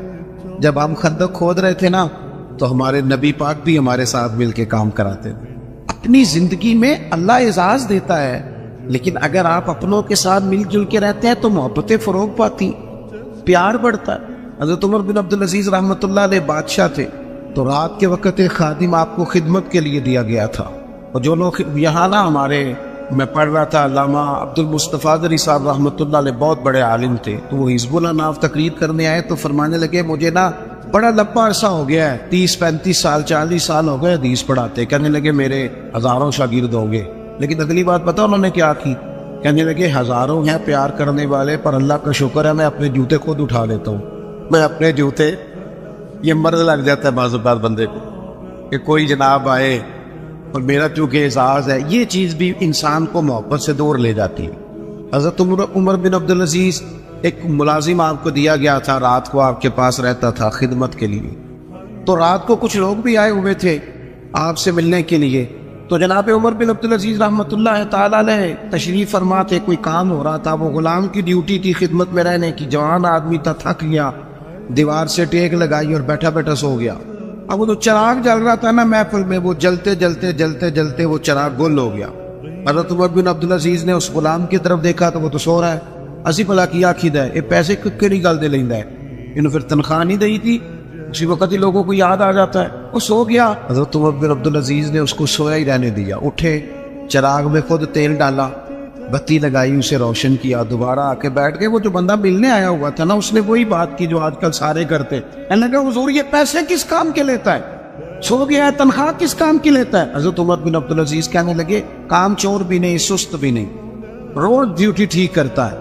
جب ہم خندق کھود رہے تھے نا تو ہمارے نبی پاک بھی ہمارے ساتھ مل کے کام کراتے تھے. اپنی زندگی میں اللہ اعزاز دیتا ہے، لیکن اگر آپ اپنوں کے ساتھ مل جل کے رہتے ہیں تو محبتیں فروغ پاتی، پیار بڑھتا ہے. حضرت عمر بن عبدالعزیز رحمۃ اللہ علیہ بادشاہ تھے، تو رات کے وقت ایک خادم آپ کو خدمت کے لیے دیا گیا تھا. اور جو لوگ یہاں نا ہمارے میں پڑھ رہا تھا علامہ عبد المصطفیٰ ذری صاحب رحمۃ اللہ علیہ بہت بڑے عالم تھے, تو وہ حزب اللہ ناف تقریر کرنے آئے تو فرمانے لگے مجھے نا بڑا لمبا عرصہ ہو گیا ہے, 30-35 سال 40 سال ہو گئے حدیث پڑھاتے. کہنے لگے میرے ہزاروں شاگرد ہوں گے. لیکن اگلی بات پتہ انہوں نے کیا کی؟ کہنے لگے ہزاروں ہیں پیار کرنے والے, پر اللہ کا شکر ہے میں اپنے جوتے خود اٹھا لیتا ہوں. میں اپنے جوتے, یہ مرض لگ جاتا ہے بعض اوقات بندے کو کہ کوئی جناب آئے اور میرا چونکہ اعزاز ہے, یہ چیز بھی انسان کو محبت سے دور لے جاتی ہے. حضرت عمر بن عبدالعزیز ایک ملازم آپ کو دیا گیا تھا, رات کو آپ کے پاس رہتا تھا خدمت کے لیے. تو رات کو کچھ لوگ بھی آئے ہوئے تھے آپ سے ملنے کے لیے. تو جناب عمر بن عبدالعزیز رحمۃ اللہ تعالیٰ علیہ تشریف فرما تھے, کوئی کام ہو رہا تھا, وہ غلام کی ڈیوٹی تھی خدمت میں رہنے کی. جوان آدمی تھا, تھک گیا, دیوار سے ٹیک لگائی اور بیٹھا بیٹھا سو گیا. اب وہ جو چراغ جل رہا تھا نا محفل میں, وہ جلتے جلتے جلتے جلتے وہ چراغ گل ہو گیا. حضرت عمر بن عبدالعزیز نے اس غلام کی طرف دیکھا تو وہ تو سو رہا ہے. اسی بھلا کیا کھیدا ہے, یہ پیسے کتنے نہیں گل دے لینا ہے, انہوں پھر تنخواہ نہیں دی تھی. اسی وقت ہی لوگوں کو یاد آ جاتا ہے, وہ سو گیا. حضرت عمر بن عبدالعزیز نے اس کو سویا ہی رہنے دیا. اٹھے, چراغ میں خود تیل ڈالا, بتی لگائی, اسے روشن کیا, دوبارہ آ کے بیٹھ گئے. وہ جو بندہ ملنے آیا ہوا تھا نا, اس نے وہی بات کی جو آج کل سارے کرتے. کہنے لگا حضور یہ پیسے کس کام کے لیتا ہے, سو گیا ہے, تنخواہ کس کام کی لیتا ہے؟ حضرت عمر بن عبدالعزیز کہنے لگے کام چور بھی نہیں, سست بھی نہیں, روز ڈیوٹی ٹھیک کرتا ہے.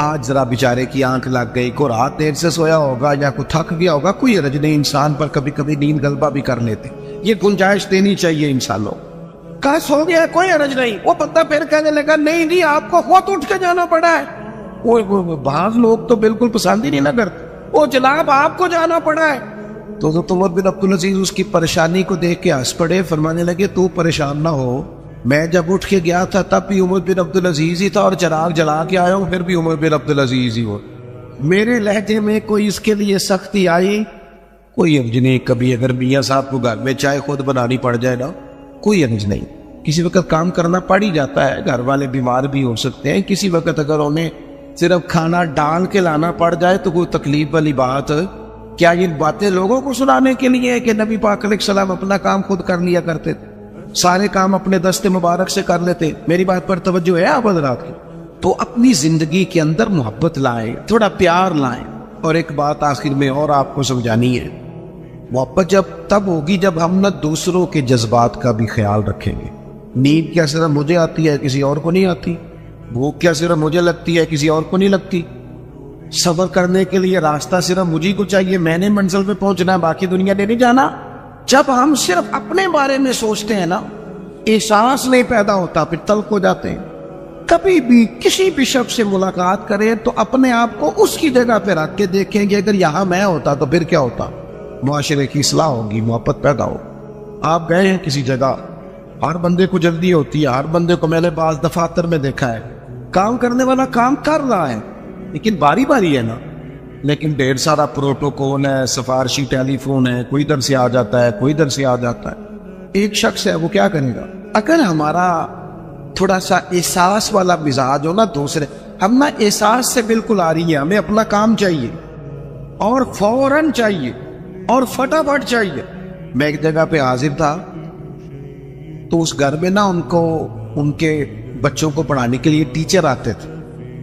آج ذرا بیچارے کی آنکھ لگ گئی, کو رات دیر سے سویا ہوگا یا کو تھک گیا ہوگا, کوئی حرج نہیں, انسان پر کبھی کبھی نیند غلبہ بھی کر لیتے, یہ گنجائش دینی چاہیے انسانوں. کہا سو گیا کوئی حرج نہیں. وہ بندہ پھر کہنے لگا نہیں آپ کو خود اٹھ کے جانا پڑا ہے. وہ بعض لوگ تو بالکل پسند ہی نہیں نہ کرتے, وہ جناب آپ کو جانا پڑا ہے. تو حضرت عمر بن عبدالعزیز اس کی پریشانی کو دیکھ کے ہنس پڑے, فرمانے لگے تو پریشان نہ ہو, میں جب اٹھ کے گیا تھا تب بھی عمر بن عبدالعزیز ہی تھا, اور چراغ جلا کے آیا ہوں پھر بھی عمر بن عبدالعزیز ہی ہو. میرے لہجے میں کوئی اس کے لیے سختی آئی کوئی حرج نہیں. کبھی اگر میاں صاحب کو گھر میں چائے خود بنانی پڑ جائے نا, کوئی حرج نہیں. کسی وقت کام کرنا پڑ ہی جاتا ہے, گھر والے بیمار بھی ہو سکتے ہیں. کسی وقت اگر انہیں صرف کھانا ڈال کے لانا پڑ جائے تو کوئی تکلیف والی بات. کیا یہ باتیں لوگوں کو سنانے کے لیے ہے کہ نبی پاک علیہ السلام اپنا کام خود کر لیا کرتے تھے, سارے کام اپنے دست مبارک سے کر لیتے؟ میری بات پر توجہ ہے آپ حضرات کی؟ تو اپنی زندگی کے اندر محبت لائیں, تھوڑا پیار لائیں. اور ایک بات آخر میں اور آپ کو سمجھانی ہے, محبت جب تب ہوگی جب ہم نہ دوسروں کے جذبات کا بھی خیال رکھیں گے. نیند کیا صرف مجھے آتی ہے, کسی اور کو نہیں آتی. بھوک کیا صرف مجھے لگتی ہے, کسی اور کو نہیں لگتی. سفر کرنے کے لیے راستہ صرف مجھے کو چاہیے, میں نے منزل پہ پہنچنا ہے, باقی دنیا نے نہیں جانا. جب ہم صرف اپنے بارے میں سوچتے ہیں نا, احساس نہیں پیدا ہوتا, پھر تلخ ہو جاتے ہیں. کبھی بھی کسی بھی شخص سے ملاقات کریں تو اپنے آپ کو اس کی جگہ پہ رکھ کے دیکھیں گے, اگر یہاں میں ہوتا تو پھر کیا ہوتا. معاشرے کی اصلاح ہوگی, محبت پیدا ہو. آپ گئے ہیں کسی جگہ, ہر بندے کو جلدی ہوتی ہے, ہر بندے کو میں نے بعض دفاتر میں دیکھا ہے, کام کرنے والا کام کر رہا ہے لیکن باری باری ہے نا, لیکن ڈھیر سارا پروٹوکول ہے, سفارشی ٹیلی فون ہے, کوئی ادھر سے آ جاتا ہے, کوئی ادھر سے آ جاتا ہے. ایک شخص ہے, وہ کیا کرے گا؟ اگر ہمارا تھوڑا سا احساس والا مزاج ہو نا, دوسرے ہم نا احساس سے بالکل آ رہی ہے, ہمیں اپنا کام چاہیے اور فوراً چاہیے اور فٹافٹ چاہیے. میں ایک جگہ پہ حاضر تھا, تو اس گھر میں نا ان کے بچوں کو پڑھانے کے لیے ٹیچر آتے تھے.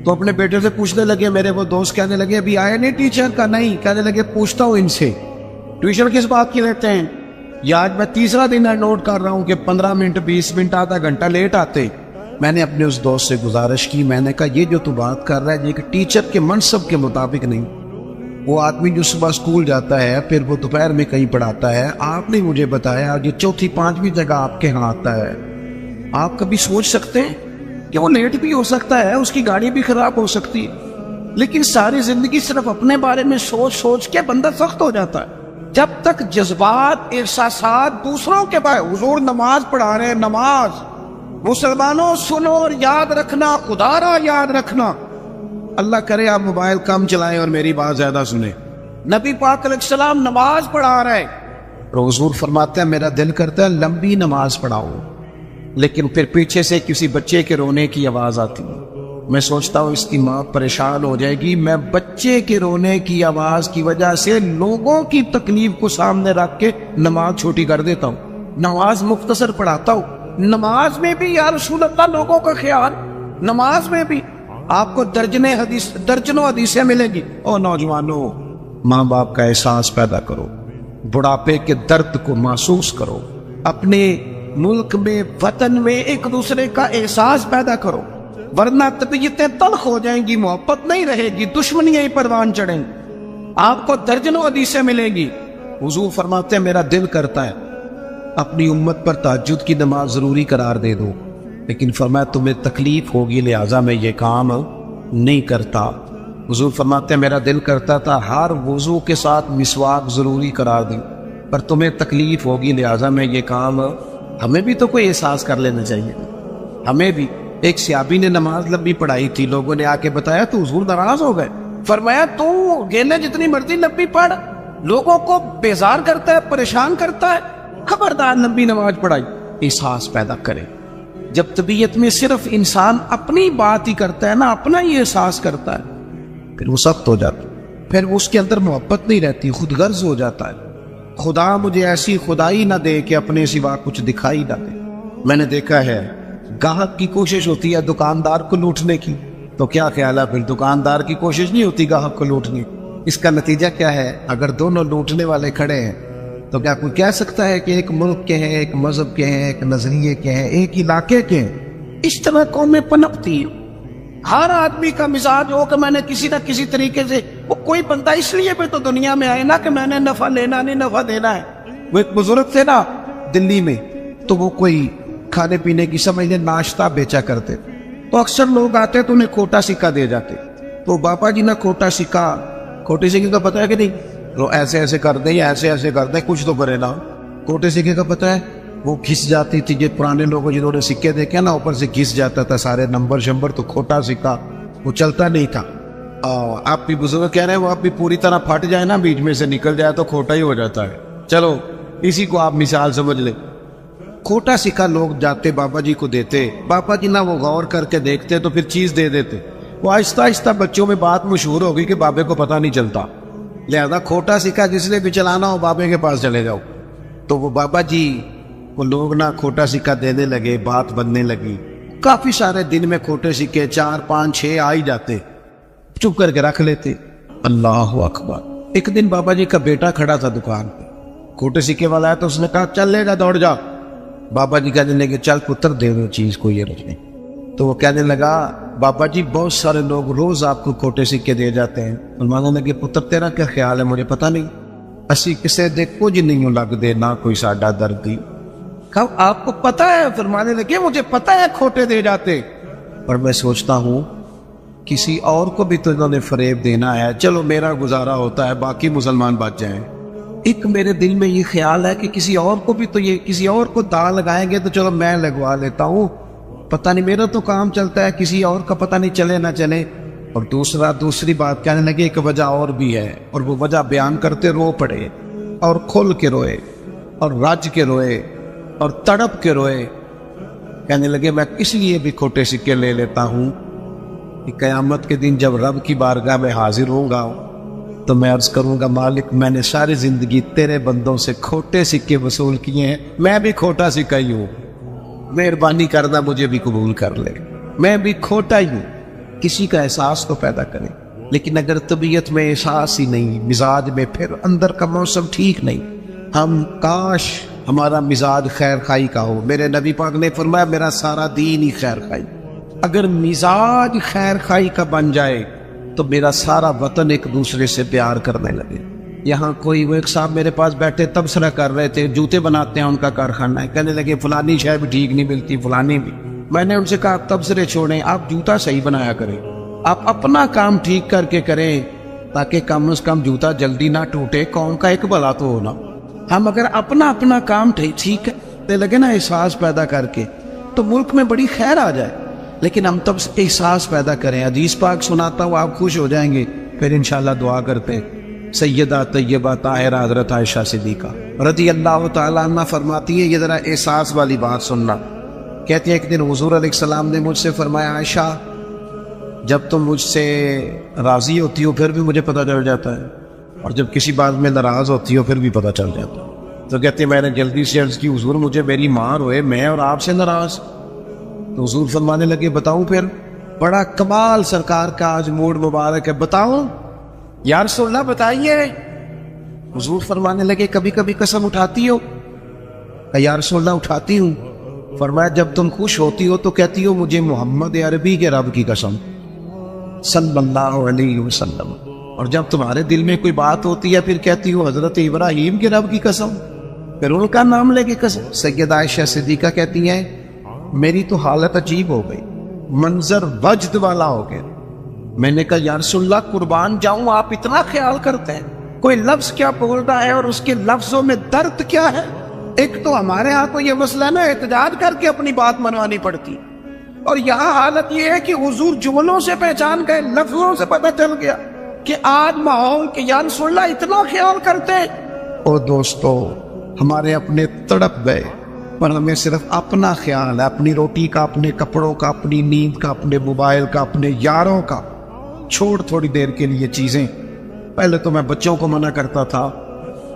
تو اپنے بیٹے سے پوچھنے لگے, میرے وہ دوست کہنے لگے ابھی آئے نہیں ٹیچر کا؟ نہیں. کہنے لگے پوچھتا ہوں ان سے ٹیوشن کس بات کی لیتے ہیں. یہ آج میں تیسرا دن نوٹ کر رہا ہوں کہ 15 منٹ 20 منٹ آدھا گھنٹہ لیٹ آتے. میں نے اپنے اس دوست سے گزارش کی, میں نے کہا یہ جو تو بات کر رہا ہے یہ کہ ٹیچر کے منصب کے مطابق نہیں. وہ آدمی جو صبح اسکول جاتا ہے پھر وہ دوپہر میں کہیں پڑھاتا ہے, آپ نے مجھے بتایا یہ چوتھی پانچویں جگہ آپ کے ہاں آتا ہے. آپ کبھی سوچ سکتے ہیں کہ وہ لیٹ بھی ہو سکتا ہے, اس کی گاڑی بھی خراب ہو سکتی ہے, لیکن ساری زندگی صرف اپنے بارے میں سوچ کے بندہ سخت ہو جاتا ہے. جب تک جذبات احساسات دوسروں کے بارے, حضور نماز پڑھا رہے ہیں, نماز مسلمانوں سنو اور یاد رکھنا, خدا را یاد رکھنا. اللہ کرے آپ موبائل کم چلائیں اور میری بات زیادہ سنیں. نبی پاک علیہ السلام نماز پڑھا رہے, حضور فرماتے ہیں میرا دل کرتا ہے لمبی نماز پڑھاؤ, لیکن پھر پیچھے سے کسی بچے کے رونے کی آواز آتی ہے, میں سوچتا ہوں اس کی ماں پریشان ہو جائے گی، میں بچے کے رونے کی آواز کی وجہ سے لوگوں کی تکلیف کو سامنے رکھ کے نماز چھوٹی کر دیتا ہوں، نماز مختصر پڑھاتا ہوں۔ نماز میں بھی یا رسول اللہ لوگوں کا خیال، نماز میں بھی آپ کو درجنوں حدیثیں ملیں گی۔ او نوجوانوں، ماں باپ کا احساس پیدا کرو، بڑھاپے کے درد کو محسوس کرو، اپنے ملک میں وطن میں ایک دوسرے کا احساس پیدا کرو، ورنہ طبیعتیں تلخ ہو جائیں گی، محبت نہیں رہے گی، دشمنیاں ہی پروان چڑھیں گی۔ آپ کو درجنوں حدیثیں ملیں گی۔ حضور فرماتے ہیں میرا دل کرتا ہے اپنی امت پر تہجد کی نماز ضروری قرار دے دو، لیکن فرمایا تمہیں تکلیف ہوگی لہٰذا میں یہ کام نہیں کرتا۔ حضور فرماتے ہیں میرا دل کرتا تھا ہر وضو کے ساتھ مسواک ضروری قرار دیں، پر تمہیں تکلیف ہوگی لہٰذا میں یہ کام، ہمیں بھی تو کوئی احساس کر لینا چاہیے۔ ہمیں بھی ایک صحابی نے نماز لمبی پڑھائی تھی، لوگوں نے آ کے بتایا تو حضور ناراض ہو گئے، فرمایا تو گیلے جتنی مرضی لمبی پڑھ، لوگوں کو بیزار کرتا ہے، پریشان کرتا ہے، خبردار لمبی نماز پڑھائی۔ احساس پیدا کرے۔ جب طبیعت میں صرف انسان اپنی بات ہی کرتا ہے نا، اپنا ہی احساس کرتا ہے، پھر وہ سخت ہو جاتا ہے، پھر اس کے اندر محبت نہیں رہتی، خود غرض ہو جاتا ہے۔ خدا مجھے ایسی خدائی نہ دے کہ اپنے سوا کچھ دکھائی نہ دے۔ میں نے دیکھا ہے گاہک کی کوشش ہوتی ہے دکاندار کو لوٹنے کی، تو کیا خیال ہے پھر دکاندار کی کوشش نہیں ہوتی گاہک کو لوٹنے؟ اس کا نتیجہ کیا ہے؟ اگر دونوں لوٹنے والے کھڑے ہیں تو کیا کوئی کہہ سکتا ہے کہ ایک ملک کے ہیں، ایک مذہب کے ہیں، ایک نظریے کے ہیں، ایک علاقے کے ہیں؟ اس طرح قومیں پنپتی ہیں۔ ہر آدمی کا مزاج ہو کہ میں نے کسی نہ کسی طریقے سے، وہ کوئی بندہ اس لیے پہ تو دنیا میں آئے نا کہ میں نے نفع لینا نہیں نفع دینا ہے۔ وہ ایک بزرگ تھے نا دلی میں، تو وہ کوئی کھانے پینے کی سمجھ لیں ناشتہ بیچا کرتے، تو اکثر لوگ آتے تو انہیں کھوٹا سکہ دے جاتے، تو بابا جی نہ کھوٹا سکہ، کھوٹے سکے کا پتہ ہے کہ نہیں؟ تو ایسے ایسے کر دیں یا ایسے ایسے کر دیں، کچھ تو کرے نا۔ کھوٹے سکے کا پتہ ہے؟ وہ گھس جاتی تھی، جو پرانے لوگوں جنہوں نے سکے دیکھے نا اوپر سے گھس جاتا تھا سارے نمبر شمبر، تو کھوٹا سکہ وہ چلتا نہیں تھا۔ آپ بھی بزرگ کہہ رہے ہیں وہ آپ بھی پوری طرح پھٹ جائے نا، بیچ میں سے نکل جائے تو کھوٹا ہی ہو جاتا ہے۔ چلو اسی کو آپ مثال سمجھ لیں۔ کھوٹا سکہ لوگ جاتے بابا جی کو دیتے، بابا جی نہ وہ غور کر کے دیکھتے تو پھر چیز دے دیتے۔ وہ آہستہ آہستہ بچوں میں بات مشہور ہو گئی کہ بابے کو پتہ نہیں چلتا، لہذا کھوٹا سکہ جس نے بھی چلانا ہو بابے کے پاس چلے جاؤ۔ تو وہ بابا جی وہ لوگ نہ کھوٹا سکہ دینے لگے، بات بننے لگی، کافی سارے دن میں کھوٹے سکے 4 5 6 آ ہی جاتے، چپ کر کے رکھ لیتے۔ اللہ اکبر۔ ایک دن بابا جی کا بیٹا کھڑا تھا دکان پہ، کھوٹے سکے والا ہے تو اس نے کہا چل لے جا دوڑ جا۔ بابا جی کہنے لگے چل پتر دے دو چیز کو یہ رکھنے۔ تو وہ کہنے لگا بابا جی بہت سارے لوگ روز آپ کو کھوٹے سکے دے جاتے ہیں۔ فرمانے لگے پتر تیرا کیا خیال ہے؟ مجھے پتہ نہیں، اسی کسے دے کچھ نہیں لگ دے نہ کوئی ساڈا درد دی۔ کہا آپ کو پتہ ہے؟ فرمانے لگے مجھے پتہ ہے کھوٹے دے جاتے، پر میں سوچتا ہوں کسی اور کو بھی تو انہوں نے فریب دینا ہے، چلو میرا گزارا ہوتا ہے باقی مسلمان بچ جائیں۔ ایک میرے دل میں یہ خیال ہے کہ کسی اور کو بھی تو، یہ کسی اور کو داغ لگائیں گے تو چلو میں لگوا لیتا ہوں، پتہ نہیں میرا تو کام چلتا ہے، کسی اور کا پتہ نہیں چلے نہ چلے۔ اور دوسری بات کہنے لگے ایک وجہ اور بھی ہے، اور وہ وجہ بیان کرتے رو پڑے، اور کھل کے روئے، اور رج کے روئے، اور تڑپ کے روئے۔ کہنے لگے میں اس لیے بھی کھوٹے سکے لے لیتا ہوں کہ قیامت کے دن جب رب کی بارگاہ میں حاضر ہوں گا تو میں عرض کروں گا مالک میں نے ساری زندگی تیرے بندوں سے کھوٹے سکے وصول کیے ہیں، میں بھی کھوٹا سکہ ہی ہوں، مہربانی کرنا مجھے بھی قبول کر لے، میں بھی کھوٹا ہی ہوں۔ کسی کا احساس تو پیدا کریں، لیکن اگر طبیعت میں احساس ہی نہیں، مزاج میں، پھر اندر کا موسم ٹھیک نہیں۔ ہم کاش ہمارا مزاج خیر خائی کا ہو۔ میرے نبی پاک نے فرمایا میرا سارا دین ہی خیر خائی۔ اگر مزاج خیر خائی کا بن جائے تو میرا سارا وطن ایک دوسرے سے پیار کرنے لگے۔ یہاں کوئی وہ ایک صاحب میرے پاس بیٹھے تبصرہ کر رہے تھے، جوتے بناتے ہیں ان کا کارخانہ ہے، کہنے لگے فلانی شے بھی ٹھیک نہیں ملتی، فلانی بھی۔ میں نے ان سے کہا تبصرے چھوڑیں، آپ جوتا صحیح بنایا کریں، آپ اپنا کام ٹھیک کر کے کریں تاکہ کم از کم جوتا جلدی نہ ٹوٹے، قوم کا ایک بھلا تو ہونا۔ ہم اگر اپنا کام ٹھیک کرتے لگے نا احساس پیدا کر کے تو ملک میں بڑی خیر آ جائے، لیکن ہم تب احساس پیدا کریں۔ حدیث پاک سناتا ہوں آپ خوش ہو جائیں گے، پھر انشاءاللہ دعا کرتے ہیں۔ سیدہ طیبہ طاہرہ حضرت عائشہ صدیقہ رضی اللہ تعالیٰ عنہ فرماتی ہے، یہ ذرا احساس والی بات سننا، کہتی ہے ایک دن حضور علیہ السلام نے مجھ سے فرمایا عائشہ جب تم مجھ سے راضی ہوتی ہو پھر بھی مجھے پتہ چل جاتا ہے، اور جب کسی بات میں ناراض ہوتی ہو پھر بھی پتہ چل جاتا ہے۔ تو کہتے ہیں میں نے جلدی سے عرض کی حضور مجھے میری ماں روئے میں اور آپ سے ناراض، تو حضور فرمانے لگے بتاؤں پھر؟ بڑا کمال سرکار کا آج موڈ مبارک ہے، بتاؤں یا رسول اللہ بتائیے۔ حضور فرمانے لگے کبھی کبھی قسم اٹھاتی ہو؟ کہ یا رسول اللہ اٹھاتی ہوں۔ فرمایا جب تم خوش ہوتی ہو تو کہتی ہو مجھے محمد عربی کے رب کی قسم صلی اللہ علیہ وسلم، اور جب تمہارے دل میں کوئی بات ہوتی ہے پھر کہتی ہو حضرت ابراہیم کے رب کی قسم، پھر ان کا نام لے کے قسم۔ سیدہ عائشہ صدیقہ کہتی ہیں میری تو حالت عجیب ہو گئی، منظر وجد والا ہو گیا۔ میں نے کہا یا رسول اللہ قربان جاؤں آپ اتنا خیال کرتے ہیں، کوئی لفظ کیا بول رہا ہے اور اس کے لفظوں میں درد کیا ہے؟ ایک تو ہمارے ہاں تو یہ مسئلہ نا احتجاج کر کے اپنی بات منوانی پڑتی، اور یہاں حالت یہ ہے کہ حضور جملوں سے پہچان گئے، لفظوں سے پتہ چل گیا کہ آج ماحول کے یا رسول اللہ اتنا خیال کرتے ہیں۔ اور دوستو ہمارے اپنے تڑپ گئے، پر ہمیں صرف اپنا خیال ہے، اپنی روٹی کا، اپنے کپڑوں کا، اپنی نیند کا، اپنے موبائل کا، اپنے یاروں کا۔ چھوڑ تھوڑی دیر کے لیے چیزیں، پہلے تو میں بچوں کو منع کرتا تھا،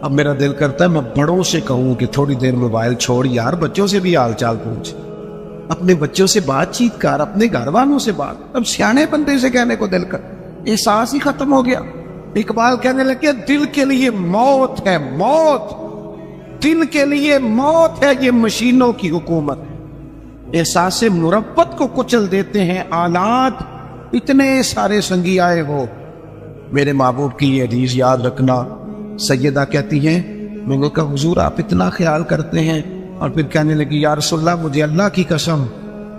اب میرا دل کرتا ہے میں بڑوں سے کہوں کہ تھوڑی دیر موبائل چھوڑ یار، بچوں سے بھی حال چال پوچھ، اپنے بچوں سے بات چیت کر، اپنے گھر والوں سے بات۔ اب سیانے بندے سے کہنے کو دل کر، احساس ہی ختم ہو گیا۔ اقبال کہنے لگے دل کے لیے موت ہے موت، دل کے لیے موت ہے یہ مشینوں کی حکومت، احساس مربت کو کچل دیتے ہیں آلات، اتنے سارے سنگی آئے ہو۔ میرے محبوب کی یہ حدیث یاد رکھنا۔ سیدہ کہتی ہیں میں نے کہا حضور آپ اتنا خیال کرتے ہیں، اور پھر کہنے لگی یا رسول اللہ مجھے اللہ کی قسم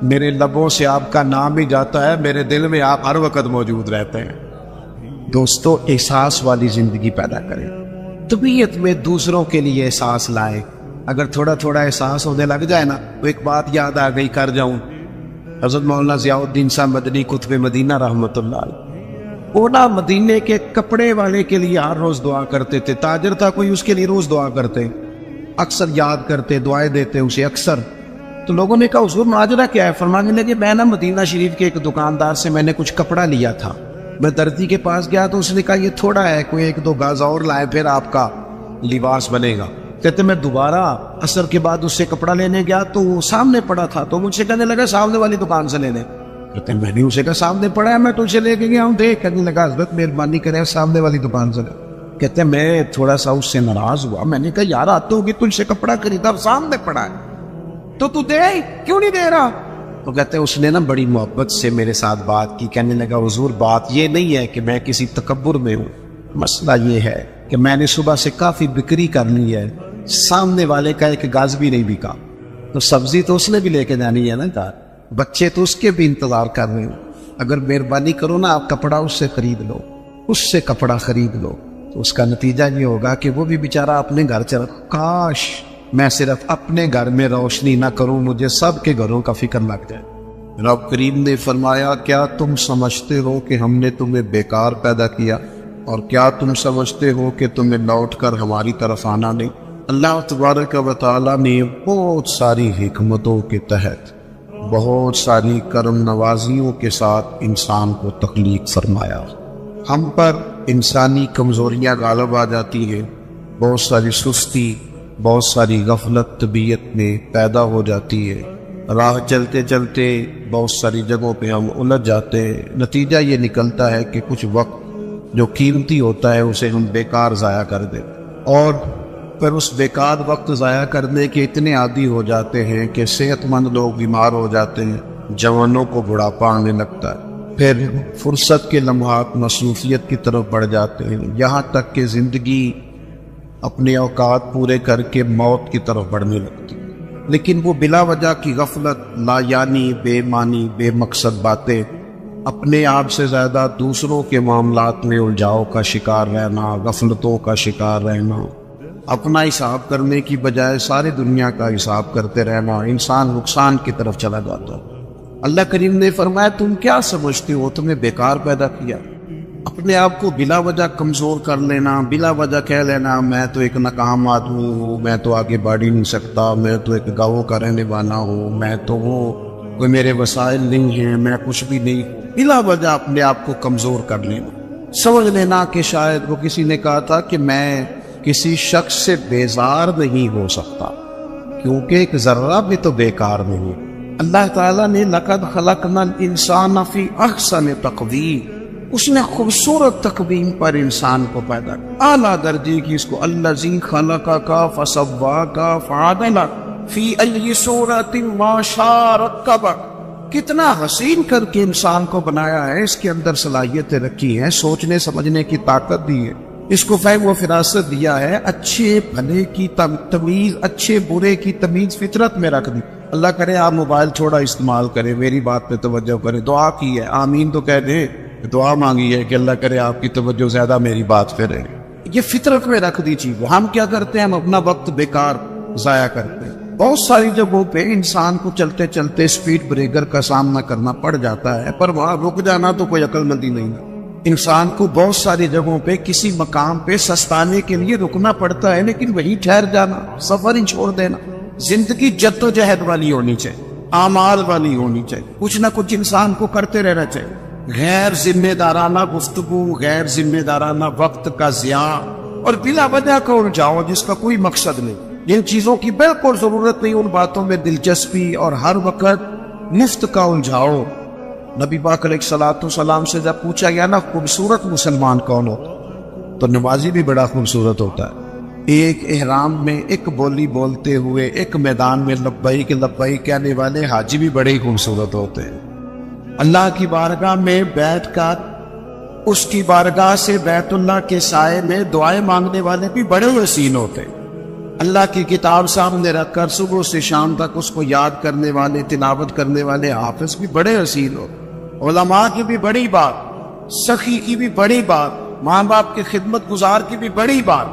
میرے لبوں سے آپ کا نام ہی جاتا ہے، میرے دل میں آپ ہر وقت موجود رہتے ہیں۔ دوستو احساس والی زندگی پیدا کریں، طبیعت میں دوسروں کے لیے احساس لائیں۔ اگر تھوڑا تھوڑا احساس ہونے لگ جائے نا تو ایک بات یاد آ گئی کر جاؤں، حضرت مولانا ضیاء الدین صاحب مدنی قطب مدینہ رحمۃ اللہ علیہ، وہ نا مدینے کے کپڑے والے کے لیے ہر روز دعا کرتے تھے، تاجر تھا کوئی اس کے لیے روز دعا کرتے، اکثر یاد کرتے، دعائیں دیتے اسے اکثر۔ تو لوگوں نے کہا حضور ماجرا کیا ہے؟ فرمانے لگے میں نا مدینہ شریف کے ایک دکاندار سے میں نے کچھ کپڑا لیا تھا، میں درزی کے پاس گیا تو اس نے کہا یہ تھوڑا ہے، کوئی ایک دو گاز اور لائے پھر آپ کا لباس بنے گا۔ کہتے میں دوبارہ عصر کے بعد اس سے کپڑا لینے گیا تو وہ سامنے پڑا تھا، تو مجھ سے کہنے لگا سامنے والی دکان سے لینے۔ کہتے ہیں میں نے اسے کہا سامنے پڑا ہے میں تجھ سے لے کے گیا ہوں دیکھ۔ کہنے لگا حضرت مہربانی کریں سامنے والی دکان سے لے۔ کہتے ہیں میں تھوڑا سا اس سے ناراض ہوا، میں نے کہا یار آتے ہوگی تجھ سے کپڑا خریدا سامنے پڑا ہے تو دے کیوں نہیں دے رہا؟ تو کہتے ہیں اس نے نا بڑی محبت سے میرے ساتھ بات کی، کہنے لگا حضور بات یہ نہیں ہے کہ میں کسی تکبر میں ہوں، مسئلہ یہ ہے کہ میں نے صبح سے کافی بکری کر لی ہے، سامنے والے کا ایک گاز بھی نہیں بکا، تو سبزی تو اس نے بھی لے کے جانی ہے نا گھر، بچے تو اس کے بھی انتظار کر رہے ہیں، اگر مہربانی کرو نا آپ کپڑا اس سے خرید لو، اس سے کپڑا خرید لو، تو اس کا نتیجہ یہ ہوگا کہ وہ بھی بیچارہ اپنے گھر چلا۔ کاش میں صرف اپنے گھر میں روشنی نہ کروں، مجھے سب کے گھروں کا فکر لگ جائے۔ رب کریم نے فرمایا کیا تم سمجھتے ہو کہ ہم نے تمہیں بیکار پیدا کیا، اور کیا تم سمجھتے ہو کہ تمہیں لوٹ کر ہماری طرف آنا نہیں؟ اللہ تبارک و تعالیٰ نے بہت ساری حکمتوں کے تحت بہت ساری کرم نوازیوں کے ساتھ انسان کو تخلیق فرمایا۔ ہم پر انسانی کمزوریاں غالب آ جاتی ہیں، بہت ساری سستی، بہت ساری غفلت طبیعت میں پیدا ہو جاتی ہے، راہ چلتے چلتے بہت ساری جگہوں پہ ہم الجھ جاتے ہیں، نتیجہ یہ نکلتا ہے کہ کچھ وقت جو قیمتی ہوتا ہے اسے ہم بیکار ضائع کر دیں، اور پھر اس بیکار وقت ضائع کرنے کے اتنے عادی ہو جاتے ہیں کہ صحت مند لوگ بیمار ہو جاتے ہیں، جوانوں کو بڑھاپا آنے لگتا ہے، پھر فرصت کے لمحات مصروفیت کی طرف بڑھ جاتے ہیں، یہاں تک کہ زندگی اپنے اوقات پورے کر کے موت کی طرف بڑھنے لگتی ہے۔ لیکن وہ بلا وجہ کی غفلت، لا یعنی، بے معنی، بے مقصد باتیں، اپنے آپ سے زیادہ دوسروں کے معاملات میں الجھاؤ کا شکار رہنا، غفلتوں کا شکار رہنا، اپنا حساب کرنے کی بجائے ساری دنیا کا حساب کرتے رہنا، انسان نقصان کی طرف چلا جاتا ہے۔ اللہ کریم نے فرمایا تم کیا سمجھتے ہو تمہیں بیکار پیدا کیا؟ اپنے آپ کو بلا وجہ کمزور کر لینا، بلا وجہ کہہ لینا میں تو ایک ناکام آدمی ہوں، میں تو آگے بڑھ ہی نہیں سکتا، میں تو ایک گاؤں کا رہنے والا ہوں، میں تو وہ کوئی میرے وسائل نہیں ہیں، میں کچھ بھی نہیں ہوں، بلا وجہ اپنے آپ کو کمزور کر لینا، سمجھ لینا کہ شاید وہ کسی نے کہا تھا کہ میں کسی شخص سے بیزار نہیں ہو سکتا کیونکہ ایک ذرہ بھی تو بیکار نہیں۔ اللہ تعالیٰ نے لقد خلقنا الانسان فی احسن تقویم، اس نے خوبصورت تقویم پر انسان کو پیدا کیا، اعلیٰ درجے کی، اس کو الذی خلقک فسواک فعدلک فی ای صورت ما شاء رکبک، کتنا حسین کر کے انسان کو بنایا ہے، اس کے اندر صلاحیتیں رکھی ہیں، سوچنے سمجھنے کی طاقت دی ہے، اس کو فہم و فراست دیا ہے، اچھے بھلے کی تمیز، اچھے برے کی تمیز فطرت میں رکھ دی۔ اللہ کرے آپ موبائل تھوڑا استعمال کریں، میری بات پہ توجہ کریں، دعا کی ہے، آمین تو کہہ دیں، دعا مانگی ہے کہ اللہ کرے آپ کی توجہ زیادہ میری بات پہ رہے۔ یہ فطرت میں رکھ دی چیز۔ ہم کیا کرتے ہیں؟ ہم اپنا وقت بیکار ضائع کرتے ہیں۔ بہت ساری جگہوں پہ انسان کو چلتے چلتے سپیڈ بریکر کا سامنا کرنا پڑ جاتا ہے، پر وہاں رک جانا تو کوئی عقل مندی نہیں ہے۔ انسان کو بہت ساری جگہوں پہ کسی مقام پہ سستانے کے لیے رکنا پڑتا ہے، لیکن وہیں ٹھہر جانا، سفر ہی چھوڑ دینا۔ زندگی جد و جہد والی ہونی چاہیے، اعمال والی ہونی چاہیے، کچھ نہ کچھ انسان کو کرتے رہنا چاہیے۔ غیر ذمہ دارانہ گفتگو، غیر ذمہ دارانہ وقت کا ضیاع اور بلا وجہ کا الجھاؤ جس کا کوئی مقصد نہیں، جن چیزوں کی بالکل ضرورت نہیں، ان باتوں میں دلچسپی اور ہر وقت مفت کا الجھاؤ۔ نبی پاک علیہ الصلوۃ والسلام سے جب پوچھا گیا نا خوبصورت مسلمان کون ہوتا، تو نمازی بھی بڑا خوبصورت ہوتا ہے۔ ایک احرام میں ایک بولی بولتے ہوئے ایک میدان میں لبیک لبیک کہنے والے حاجی بھی بڑے خوبصورت ہوتے ہیں۔ اللہ کی بارگاہ میں بیٹھ کر اس کی بارگاہ سے بیت اللہ کے سائے میں دعائیں مانگنے والے بھی بڑے حسین ہوتے ہیں۔ اللہ کی کتاب سامنے رکھ کر صبح سے شام تک اس کو یاد کرنے والے، تلاوت کرنے والے حافظ بھی بڑے حسین ہوتے ہیں۔ علماء کی بھی بڑی بات، سخی کی بھی بڑی بات، ماں باپ کی خدمت گزار کی بھی بڑی بات۔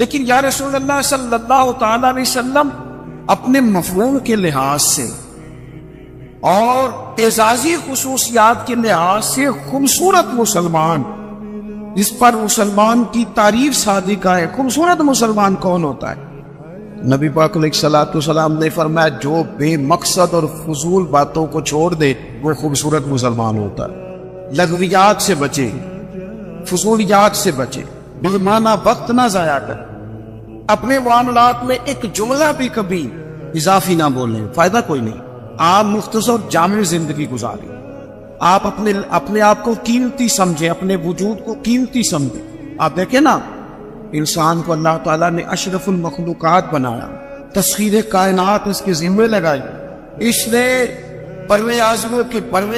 لیکن یا رسول اللہ صلی اللہ تعالی علیہ وسلم اپنے مفہوم کے لحاظ سے اور اعزازی خصوصیات کے لحاظ سے خوبصورت مسلمان، جس پر مسلمان کی تعریف صادقہ ہے، خوبصورت مسلمان کون ہوتا ہے؟ نبی پاک علیہ الصلوۃ والسلام نے فرمایا جو بے مقصد اور فضول باتوں کو چھوڑ دے وہ خوبصورت مسلمان ہوتا ہے۔ لغویات سے بچے، فضولیات سے بچے، بے معنی وقت نہ ضائع کریں، اپنے معاملات میں ایک جملہ بھی کبھی اضافی نہ بولیں، فائدہ کوئی نہیں۔ آپ مختصر جامع زندگی گزاریں، آپ اپنے آپ کو قیمتی سمجھیں، اپنے وجود کو قیمتی سمجھیں۔ آپ دیکھیں نا، انسان کو اللہ تعالیٰ نے اشرف المخلوقات بنایا، تسخیر کائنات اس کے ذمہ لگائی، اس نے پرو